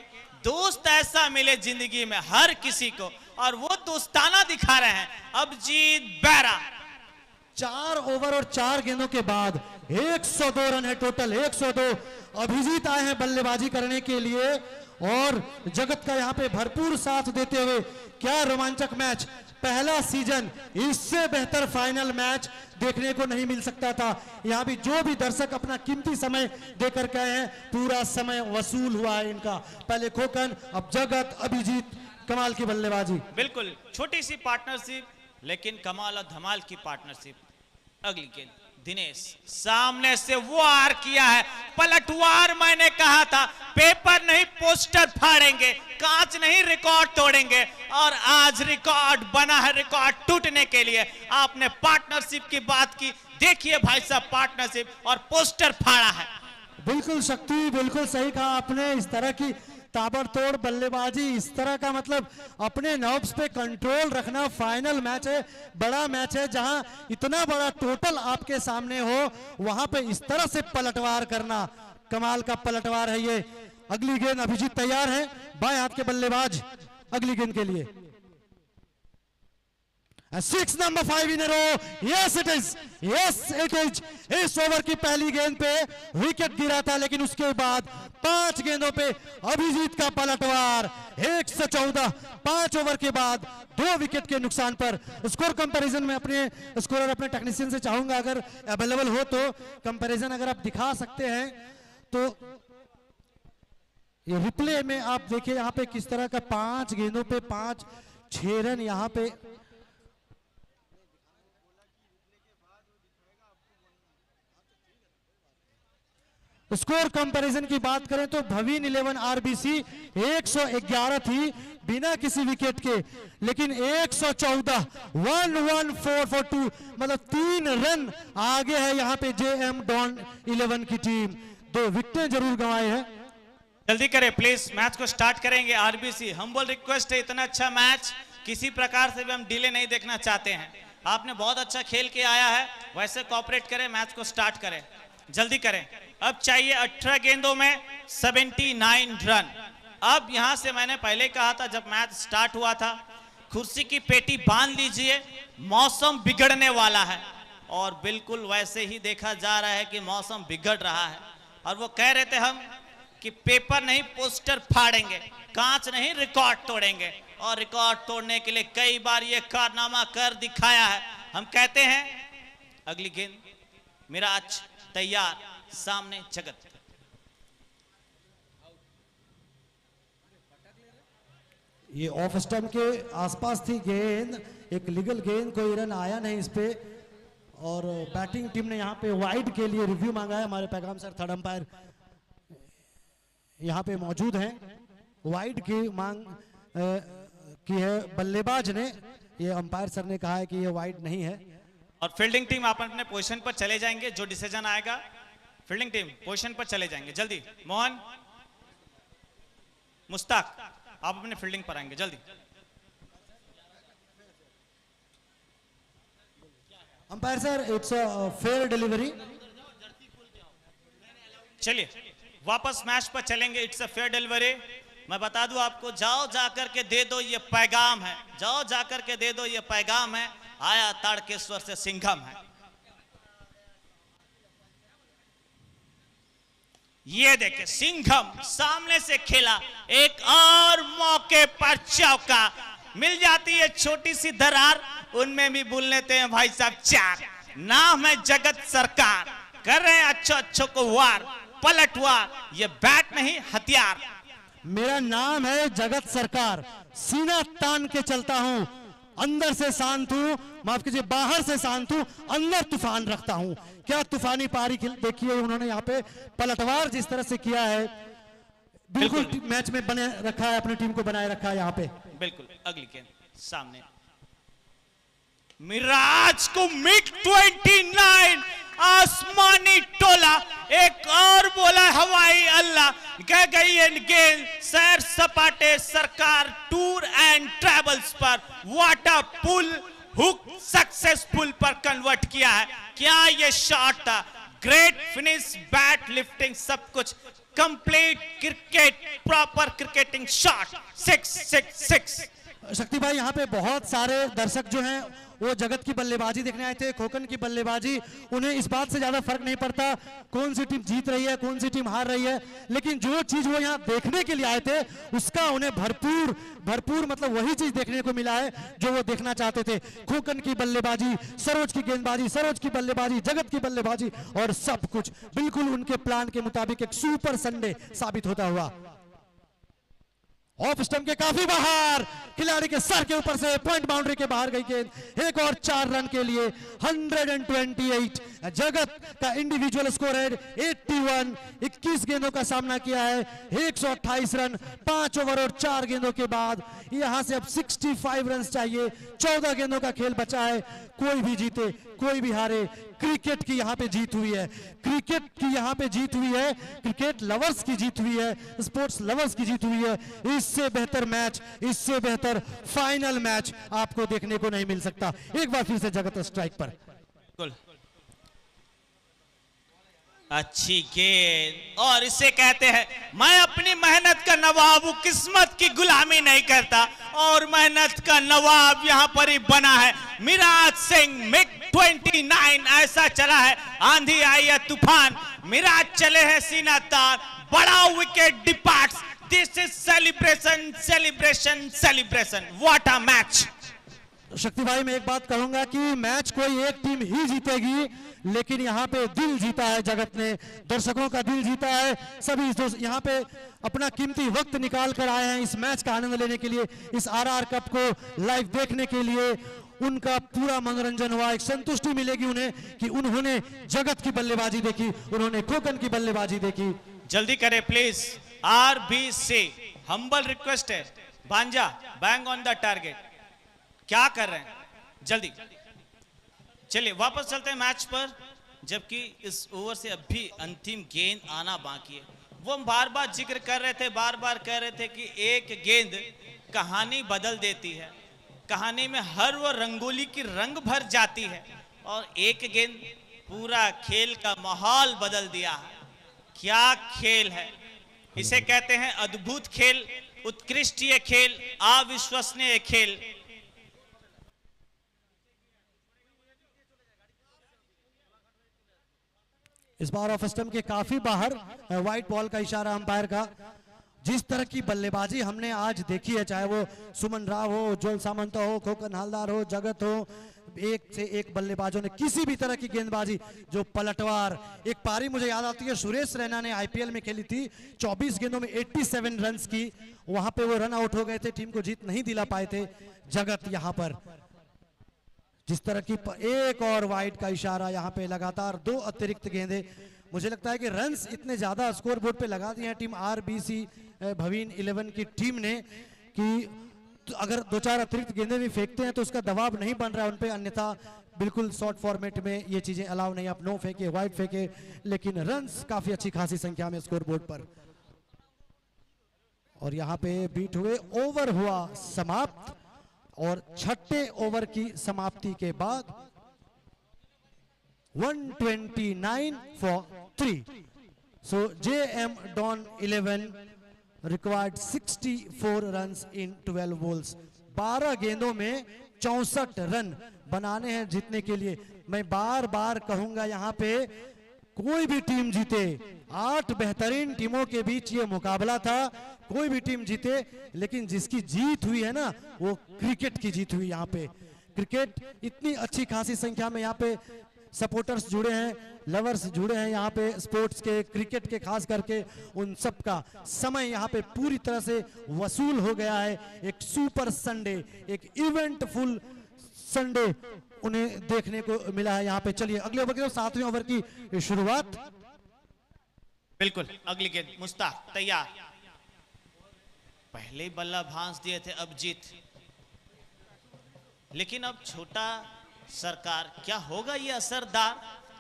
दोस्त ऐसा मिले जिंदगी में हर किसी को, और वो दोस्ताना दिखा रहे हैं अभिजीत बेहरा। 4 ओवर और 4 गेंदों के बाद 102 रन है टोटल, 102। अभिजीत आए हैं बल्लेबाजी करने के लिए और जगत का यहाँ पे भरपूर साथ देते हुए। क्या रोमांचक मैच, पहला सीजन, इससे बेहतर फाइनल मैच देखने को नहीं मिल सकता था। यहाँ भी जो भी दर्शक अपना कीमती समय देकर गए हैं, पूरा समय वसूल हुआ है इनका। पहले खोखन, अब जगत, अभिजीत, कमाल की बल्लेबाजी। बिल्कुल छोटी सी पार्टनरशिप लेकिन कमाल और धमाल की पार्टनरशिप। अगली गेंद दिनेश, सामने से वार किया है, पलटवार। मैंने कहा था पेपर नहीं पोस्टर फाड़ेंगे, कांच नहीं रिकॉर्ड तोड़ेंगे, और आज रिकॉर्ड बना है, रिकॉर्ड टूटने के लिए। आपने पार्टनरशिप की बात की, देखिए भाई साहब पार्टनरशिप, और पोस्टर फाड़ा है। बिल्कुल शक्ति, बिल्कुल सही कहा आपने। इस तरह की ताबड़तोड़ बल्लेबाजी, इस तरह का मतलब अपने नर्व्स पे कंट्रोल रखना। फाइनल मैच है, बड़ा मैच है, जहां इतना बड़ा टोटल आपके सामने हो, वहां पे इस तरह से पलटवार करना, कमाल का पलटवार है ये। अगली गेंद, अभिजीत तैयार है, बाएं हाथ के बल्लेबाज अगली गेंद के लिए। 6 number 5 in a row. Yes it is. Yes it is. इस ओवर की पहली गेंद पे विकेट गिरा था, लेकिन उसके बाद 5 गेंदों पे अभिजीत का पलटवार, 114। 5 ओवर के बाद 2 विकेट के नुकसान पर। स्कोर कंपैरिजन में अपने स्कोरर, अपने टेक्नीशियन से चाहूंगा अगर अवेलेबल हो तो कंपैरिजन अगर आप दिखा सकते हैं तो। ये रिप्ले में आप देखिए यहाँ पे किस तरह का 5 गेंदों पे 5-6 रन यहाँ पे। स्कोर कंपैरिजन की बात करें तो भाविन 11 आरबीसी 111 थी बिना किसी विकेट के, लेकिन 114, 114 for 2, मतलब 3 रन आगे है यहाँ पे जेएम डॉन 11 की टीम। 2 विकेटें जरूर गंवाए हैं। जल्दी करें प्लीज, मैच को स्टार्ट करेंगे। आरबीसी हम्बल रिक्वेस्ट है, इतना अच्छा मैच किसी प्रकार से भी हम डिले नहीं देखना चाहते हैं। आपने बहुत अच्छा खेल के आया है, वैसे कोऑपरेट करें, मैच को स्टार्ट करें, जल्दी करें। अब चाहिए 18 गेंदों में 79 रन। अब यहां से मैंने पहले कहा था जब मैच स्टार्ट हुआ था, कुर्सी की पेटी बांध लीजिए, मौसम बिगड़ने वाला है। और बिल्कुल वैसे ही देखा जा रहा है कि मौसम बिगड़ रहा है। और वो कह रहे थे हम कि पेपर नहीं पोस्टर फाड़ेंगे, कांच नहीं रिकॉर्ड तोड़ेंगे, और रिकॉर्ड तोड़ने के लिए कई बार ये कारनामा कर दिखाया है। हम कहते हैं अगली गेंद मिराज तैयार, सामने जगत। ये ऑफ स्टंप के आसपास थी गेंद, एक लीगल गेंद, कोई रन आया नहीं इस पे। और बैटिंग टीम ने यहाँ पे वाइड के लिए रिव्यू मांगा है। हमारे पैगाम सर थर्ड अंपायर यहाँ पे मौजूद हैं। वाइड की मांग की है बल्लेबाज ने, ये अंपायर सर ने कहा है कि ये वाइड नहीं है। और फील्डिंग टीम आप अपने पोजीशन पर चले जाएंगे, जो डिसीजन आएगा फील्डिंग टीम पोजीशन पर चले जाएंगे जल्दी। मोहन, मुस्ताक, आप अपने फील्डिंग पर आएंगे जल्दी। Umpire sir it's a fair delivery. चलिए वापस मैच पर चलेंगे, इट्स अ फेयर डिलीवरी। मैं बता दूं आपको, जाओ जाकर के दे दो ये पैगाम है, जाओ जाकर के दे दो ये पैगाम है, आया ताड़केश्वर से सिंघम है। ये देखे सिंघम सामने से खेला, एक और मौके पर चौका। मिल जाती है छोटी सी दरार, उनमें भी भूल लेते हैं भाई साहब चार। नाम है जगत सरकार, कर रहे हैं अच्छो अच्छो को वार, पलटवार, ये बैट नहीं हथियार। मेरा नाम है जगत सरकार, सीना तान के चलता हूं, अंदर से शांत हूं, माफ कीजिए बाहर से शांत हूं, अंदर तूफान रखता हूं। क्या तूफानी पारी देखिए उन्होंने यहाँ पे पलटवार जिस तरह से किया है, बिल्कुल मैच में बने रखा है, अपनी टीम को बनाए रखा है यहाँ पे। बिल्कुल अगली गेंद सामने, मिराज को मिड 29 आसमानी टोला, एक और बोला हवाई अल्लाह, कह गई है गेंद सैर सपाटे सरकार टूर एंड ट्रेवल्स पर। वाटर पुल हुक सक्सेसफुल पर कन्वर्ट किया है। क्या ये शॉट था, ग्रेट फिनिश, बैट लिफ्टिंग, सब कुछ complete cricket, proper cricketing shot, 6-6-6। शक्ति भाई यहाँ पे बहुत सारे दर्शक जो हैं वो जगत की बल्लेबाजी देखने आए थे, खोखन की बल्लेबाजी। उन्हें इस बात से ज्यादा फर्क नहीं पड़ता कौन सी टीम जीत रही है कौन सी टीम हार रही है, लेकिन जो चीज वो यहाँ देखने के लिए आए थे उसका उन्हें भरपूर मतलब वही चीज देखने को मिला है जो वो देखना चाहते थे। खोखन की बल्लेबाजी, सरोज की गेंदबाजी, सरोज की बल्लेबाजी, जगत की बल्लेबाजी, और सब कुछ बिल्कुल उनके प्लान के मुताबिक एक सुपर संडे साबित होता हुआ। ऑफ स्टंप के काफी बाहर, खिलाड़ी के सर के ऊपर से पॉइंट बाउंड्री के बाहर गई गेंद, एक और 4 रन के लिए 128। जगत का इंडिविजुअल स्कोर है 81, 21 गेंदों का सामना किया है, 128 रन 5 ओवर और 4 गेंदों के बाद। यहां से अब 65 रन चाहिए, 14 गेंदों का खेल बचा है। कोई भी जीते कोई भी हारे, क्रिकेट की यहाँ पे जीत हुई है, क्रिकेट की यहाँ पे जीत हुई है, क्रिकेट लवर्स की जीत हुई है, स्पोर्ट्स लवर्स की जीत हुई है। इससे बेहतर मैच, इससे बेहतर फाइनल मैच आपको देखने को नहीं मिल सकता। एक बार फिर से जगत स्ट्राइक पर। अच्छी गेंद, और इसे कहते हैं मैं अपनी मेहनत का नवाब हूं, किस्मत की गुलामी नहीं करता, और मेहनत का नवाब यहां पर ही बना है मिराज सिंह। मिड 29 ऐसा चला है, आंधी आई है तूफान, मिराज चले हैं सीना तान, बड़ा wicket departs, this is celebration celebration celebration, what a match. शक्ति भाई मैं एक बात कहूंगा कि मैच कोई एक टीम ही जीतेगी, लेकिन यहाँ पे दिल जीता है जगत ने, दर्शकों का दिल जीता है। सभी यहाँ पे अपना कीमती वक्त निकाल कर आए हैं इस मैच का आनंद लेने के लिए, इस आरआर कप को लाइव देखने के लिए। उनका पूरा मनोरंजन हुआ, एक संतुष्टि मिलेगी उन्हें कि उन्होंने जगत की बल्लेबाजी देखी, उन्होंने खोखन की बल्लेबाजी देखी। जल्दी करें प्लीज, आरबीसी हम्बल रिक्वेस्ट है, भांजा बैंग ऑन द टारगेट। क्या कर रहे हैं, जल्दी चलिए वापस चलते हैं मैच पर, जबकि इस ओवर से अभी अंतिम गेंद आना बाकी है। वो हम बार बार जिक्र कर रहे थे, बार बार कह रहे थे कि एक गेंद कहानी बदल देती है, कहानी में हर वो रंगोली की रंग भर जाती है और एक गेंद पूरा खेल का माहौल बदल दिया है। क्या खेल है, इसे कहते हैं अद्भुत खेल, उत्कृष्टीय खेल, अविश्वसनीय खेल। इस बार ऑफ स्टंप के काफी बाहर, व्हाइट बॉल का इशारा अंपायर का। जिस तरह की बल्लेबाजी हमने आज देखी है, चाहे वो सुमन राव हो, उज्जवल सामंत हो, खोकन हलदार हो, जगत हो, एक से एक बल्लेबाजों ने किसी भी तरह की गेंदबाजी, जो पलटवार, एक पारी मुझे याद आती है सुरेश रैना ने आईपीएल में खेली थी, 24 गेंदों में 87 रन्स की, वहां पे वो रन आउट हो गए थे, टीम को जीत नहीं दिला पाए थे। जगत यहां पर जिस तरह की एक और वाइड का इशारा, यहाँ पे लगातार 2 अतिरिक्त गेंदे, मुझे लगता है कि रन्स इतने ज्यादा स्कोर बोर्ड पे लगा दिए हैं टीम आरबीसी भवीन 11 की टीम ने कि अगर 2-4 अतिरिक्त गेंदे भी फेंकते हैं तो उसका दबाव नहीं बन रहा है उन पे, अन्यथा बिल्कुल शॉर्ट फॉर्मेट में ये चीजें अलाउ नहीं, आप नो फेंके, वाइड फेंके, लेकिन रन्स काफी अच्छी खासी संख्या में स्कोर बोर्ड पर। और यहाँ पे बीट हुए, ओवर हुआ समाप्त, और छठे ओवर की समाप्ति के बाद 129 for 3. So JM Don 11 required 64 runs in 12 balls. 12 गेंदों में 64 रन बनाने हैं जीतने के लिए। मैं बार बार कहूंगा यहाँ पे कोई भी टीम जीते, 8 बेहतरीन टीमों के बीच ये मुकाबला था, कोई भी टीम जीते, लेकिन जिसकी जीत हुई है ना वो क्रिकेट की जीत हुई। यहाँ पे क्रिकेट इतनी अच्छी खासी संख्या में यहाँ पे सपोर्टर्स जुड़े हैं, लवर्स जुड़े हैं यहाँ पे स्पोर्ट्स के, क्रिकेट के, खास करके उन सब का समय यहाँ पे पूरी तरह से वसूल हो गया है। एक सुपर संडे, एक इवेंटफुल संडे उन्हें देखने को मिला है यहाँ पे। चलिए अगले ओवर के 7वें ओवर की शुरुआत। बिल्कुल अगली गेंद, मुश्ताक तैयार, पहले ही बल्ला भांस दिए थे, अब जीत, लेकिन अब छोटा सरकार क्या होगा ये असरदार,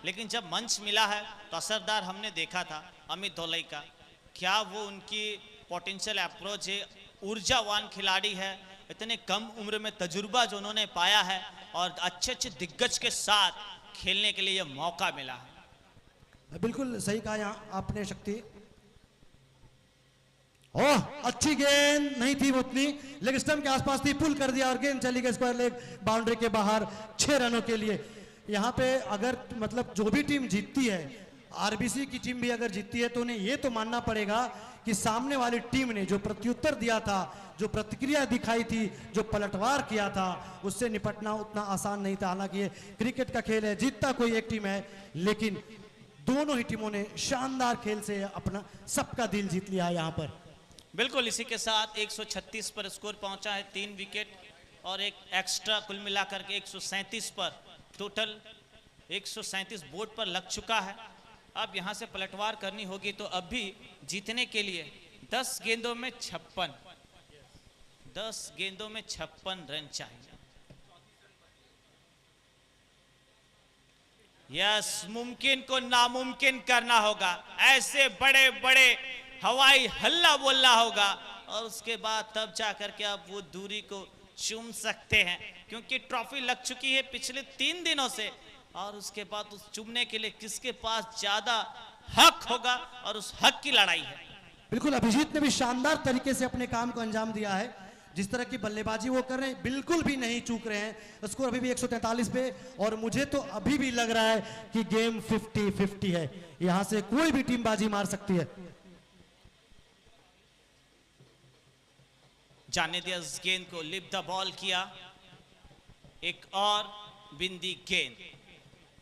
लेकिन जब मंच मिला है तो असरदार हमने देखा था अमित धोलई का, क्या वो उनकी पोटेंशियल अप्रोच है, ऊर्जावान खिलाड़ी है, इतने कम उम्र में तजुर्बा जो उन्होंने पाया है और अच्छे अच्छे दिग्गज के साथ खेलने के लिए ये मौका मिला है। बिल्कुल सही कहा यहाँ आपने शक्ति। ओह अच्छी गेंद नहीं थी उतनी, लेग स्टंप के आसपास थी, पुल कर दिया और गेंद चली गई स्क्वायर लेग बाउंड्री के बाहर 6 रनों के लिए। यहाँ पे अगर मतलब जो भी टीम जीतती है, आरबीसी की टीम भी अगर जीतती है तो उन्हें ये तो मानना पड़ेगा कि सामने वाली टीम ने जो प्रत्युत्तर दिया था, जो प्रतिक्रिया दिखाई थी, जो पलटवार किया था, उससे निपटना उतना आसान नहीं था। हालांकि ये क्रिकेट का खेल है, जीतता कोई एक टीम है, लेकिन दोनों ही टीमों ने शानदार खेल से अपना सबका दिल जीत लिया है यहाँ पर। बिल्कुल इसी के साथ 136 पर स्कोर पहुंचा है, 3 विकेट और एक एक्स्ट्रा, कुल मिलाकर के 137 पर, टोटल 137 बोर्ड पर लग चुका है। अब यहां से पलटवार करनी होगी तो अब भी जीतने के लिए 10 गेंदों में 56 रन चाहिए। यस, मुमकिन को नामुमकिन करना होगा, ऐसे बड़े बड़े हवाई हल्ला बोलना होगा और उसके बाद तब जाकर के आप वो दूरी को चूम सकते हैं, क्योंकि ट्रॉफी लग चुकी है पिछले 3 दिनों से, और उसके बाद उस चूमने के लिए किसके पास ज्यादा हक होगा, और उस हक की लड़ाई है। बिल्कुल अभिजीत ने भी शानदार तरीके से अपने काम को अंजाम दिया है। जिस तरह की बल्लेबाजी वो कर रहे हैं बिल्कुल भी नहीं चूक रहे हैं। स्कोर अभी भी 143 पे, और मुझे तो अभी भी लग रहा है कि गेम 50-50 है, यहां से कोई भी टीम बाजी मार सकती है। जाने दिया इस गेंद को, लिप द बॉल किया, एक और बिंदी गेंद,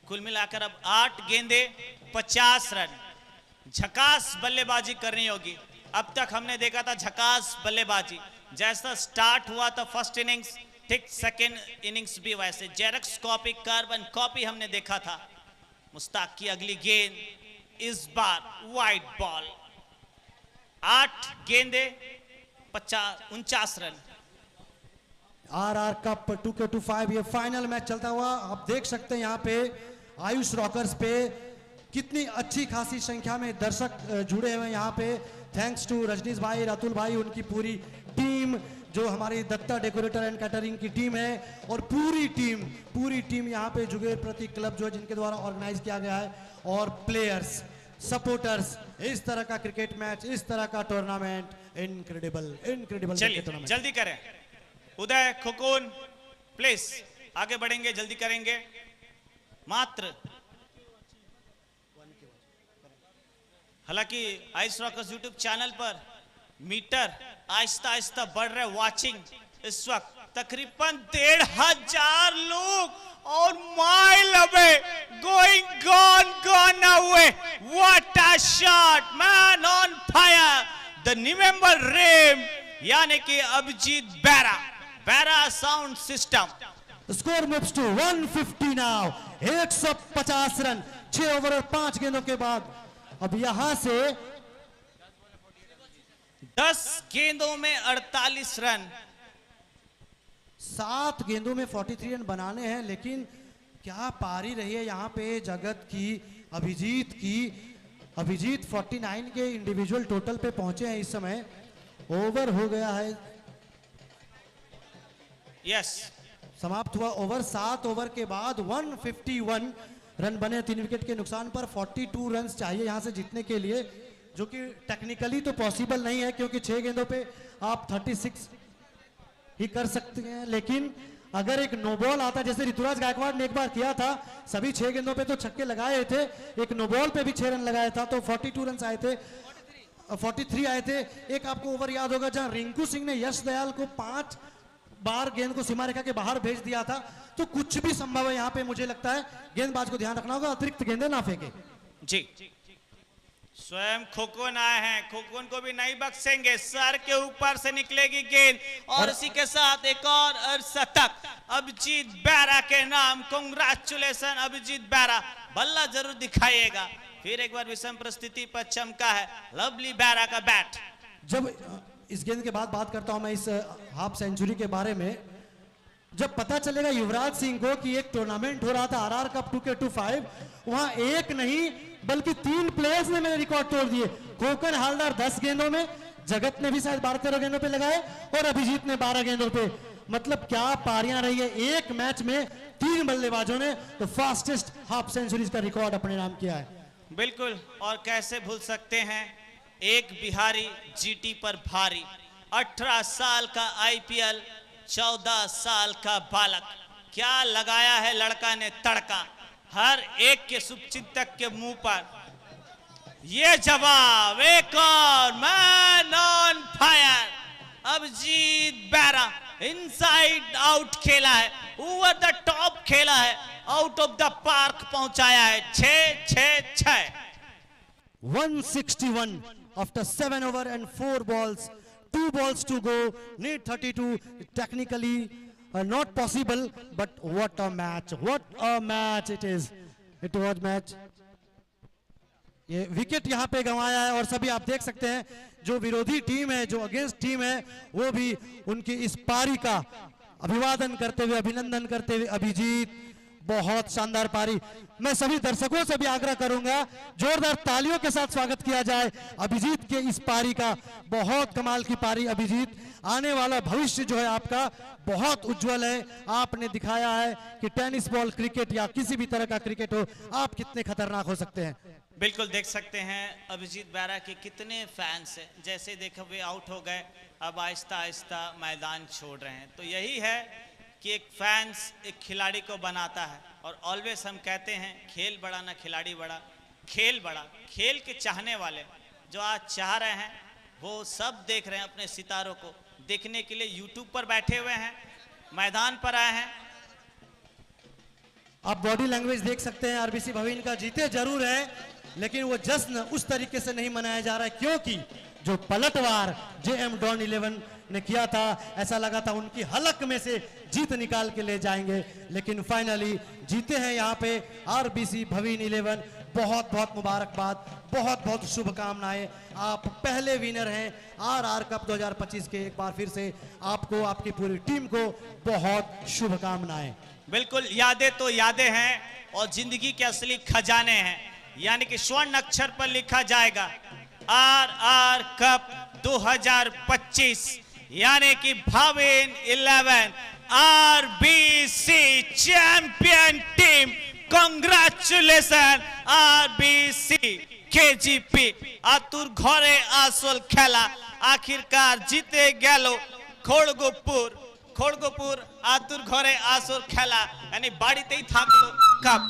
कुल मिलाकर अब 8 गेंदे 50 रन। झकास बल्लेबाजी करनी होगी। अब तक हमने देखा था झकास बल्लेबाजी, जैसा स्टार्ट हुआ था फर्स्ट इनिंग्स, ठीक सेकेंड इनिंग्स भी वैसे जेरक्स कॉपी, कार्बन कॉपी हमने देखा था। मुश्ताक की अगली गेंद, इस बार वाइड बॉल, 8 गेंदे 49 रन। आरआर कप 2K25 ये फाइनल मैच चलता हुआ आप देख सकते हैं। यहाँ पे आयुष रॉकर्स पे कितनी अच्छी खासी संख्या में दर्शक जुड़े हुए हैं यहाँ पे। थैंक्स टू रजनीश भाई, रातुल भाई, उनकी पूरी टीम, जो हमारी दत्ता डेकोरेटर एंड कैटरिंग की टीम है और पूरी टीम यहाँ पे जुगेर प्रति क्लब जो है जिनके द्वारा ऑर्गेनाइज किया गया है, और प्लेयर्स, सपोर्टर्स, इस तरह का क्रिकेट मैच, इस तरह का टूर्नामेंट इनक्रेडिबल। चलिए जल्दी करें, उदय खुकुन प्लीज आगे बढ़ेंगे, जल्दी करेंगे। मात्र हालांकि आइस रॉकर्स यूट्यूब चैनल पर मीटर आहिस्ता आहिस्ता बढ़ रहे, वाचिंग इस वक्त तकरीबन 1,500 लोग और mile away, going gone away, what a shot, man on fire, the November रेम यानी कि Abhijit Baira sound system. Score moves to 150 now, 150 run 6 over और 5 गेंदों के बाद। अब यहां से 10 गेंदों में 48 रन, 7 गेंदों में 43 रन बनाने हैं, लेकिन क्या पारी रही है यहाँ पे जगत की, अभिजीत 49 के इंडिविजुअल टोटल पे पहुंचे हैं इस समय। ओवर हो गया है, यस समाप्त हुआ ओवर। 7 ओवर के बाद 151 रन बने 3 विकेट के नुकसान पर। 42 रन चाहिए यहां से जीतने के लिए, जो कि टेक्निकली तो पॉसिबल नहीं है क्योंकि 6 गेंदों पे आप 36 ही कर सकते हैं, लेकिन अगर एक नो बॉल आता जैसे ऋतुराज गायकवाड़ ने एक बार किया था, सभी 6 गेंदों पे तो छक्के लगाए थे, एक नो बॉल पे भी 6 रन लगाया था, तो 42 रन आए थे, 43 आए थे। एक आपको ओवर याद होगा जहां रिंकू सिंह ने यश दयाल को 5 बार गेंद को सीमा रेखा के बाहर भेज दिया था। तो कुछ भी संभव है यहाँ पे, मुझे लगता है गेंदबाज को ध्यान रखना होगा अतिरिक्त गेंदें ना फेंके। जी स्वयं खुकुन आए हैं, खुकुन को भी नहीं बख्शेंगे, सर के ऊपर से निकलेगी गेंद और इसी के साथ एक और अर्धशतक अभिजीत बैरा के नाम। कांग्रेचुलेशन अभिजीत बैरा, बल्ला जरूर दिखाइएगा। फिर एक बार विषम परिस्थिति पर चमका है लवली बैरा का बैट। जब इस गेंद के बाद बात करता हूं मैं इस हाफ सेंचुरी के बारे में, जब पता चलेगा युवराज सिंह को कि एक टूर्नामेंट हो रहा था आरआर कप 2K25, वहां एक नहीं बल्कि 3 प्लेयर्स ने मेरे रिकॉर्ड तोड़ दिए। कोकन हालदार 10 गेंदों में, जगत ने भी शायद 12-13 गेंदों पे लगाए और अभिजीत ने 12 गेंदों पे। मतलब क्या पारियां रही है, एक मैच में 3 बल्लेबाजों ने तो फास्टेस्ट हाफ सेंचुरीज का रिकॉर्ड अपने नाम किया है। बिल्कुल, और कैसे भूल सकते हैं एक बिहारी जीटी पर भारी, 18 साल का आईपीएल, 14 साल का बालक, क्या लगाया है लड़का ने तड़का। हर एक के शुभचिंतक के मुंह पर ये जवाब, एक और man on fire Abhijit Baira, inside out खेला है, ओवर द टॉप खेला है, आउट ऑफ द पार्क पहुंचाया है। 6-6-6 161 after 7 over and 4 balls, 2 balls to go, need 32. Technically not possible, but what a match, what a match it is. It was match. ये wicket यहाँ पे गंवाया है और सभी आप देख सकते हैं जो विरोधी टीम है, जो अगेंस्ट टीम है, वो भी उनकी इस पारी का अभिवादन करते हुए, अभिनंदन करते हुए। अभिजीत बहुत शानदार पारी। मैं सभी दर्शकों से भी आग्रह करूंगा जोरदार तालियों के साथ स्वागत किया जाए अभिजीत के इस पारी का। बहुत कमाल की पारी अभिजीत, आने वाला भविष्य जो है आपका बहुत उज्जवल है। आपने दिखाया है कि टेनिस बॉल क्रिकेट या किसी भी तरह का क्रिकेट हो, आप कितने खतरनाक हो सकते हैं। बिल्कुल देख सकते हैं अभिजीत बैरा के कितने फैंस हैं। जैसे देखो वे आउट हो गए, अब आहिस्ता आहिस्ता मैदान छोड़ रहे हैं। तो यही है कि एक फैंस एक खिलाड़ी को बनाता है, और ऑलवेज हम कहते हैं खेल बड़ा ना खिलाड़ी बड़ा, खेल बड़ा। खेल के चाहने वाले जो आज चाह रहे हैं वो सब देख रहे हैं, अपने सितारों को देखने के लिए यूट्यूब पर बैठे हुए हैं, मैदान पर आए हैं। आप बॉडी लैंग्वेज देख सकते हैं आरबीसी भवीन का, जीते जरूर है लेकिन वो जश्न उस तरीके से नहीं मनाया जा रहा है, क्योंकि जो पलटवार जेएम डॉन 11 ने किया था, ऐसा लगा था उनकी हलक में से जीत निकाल के ले जाएंगे, लेकिन फाइनली जीते हैं यहाँ पे आरबीसी भवीन 11। बहुत बहुत मुबारकबाद, बहुत बहुत शुभकामनाएं। आप पहले विनर हैं आरआर कप 2025 के। एक बार फिर से आपको, आपकी पूरी टीम को बहुत शुभकामनाएं। बिल्कुल, यादें तो यादें हैं और जिंदगी के असली खजाने हैं, यानी कि स्वर्ण अक्षर पर लिखा जाएगा आरआर कप 2025 यानी कि Bhavin 11 RBC champion team. Congratulation RBC KGP. आतुर घरे आसल खेला आखिरकार जीते गेल खड़गपुर। आतुर घरे आसल खेला यानी बाड़ीतेई थाकलो काप।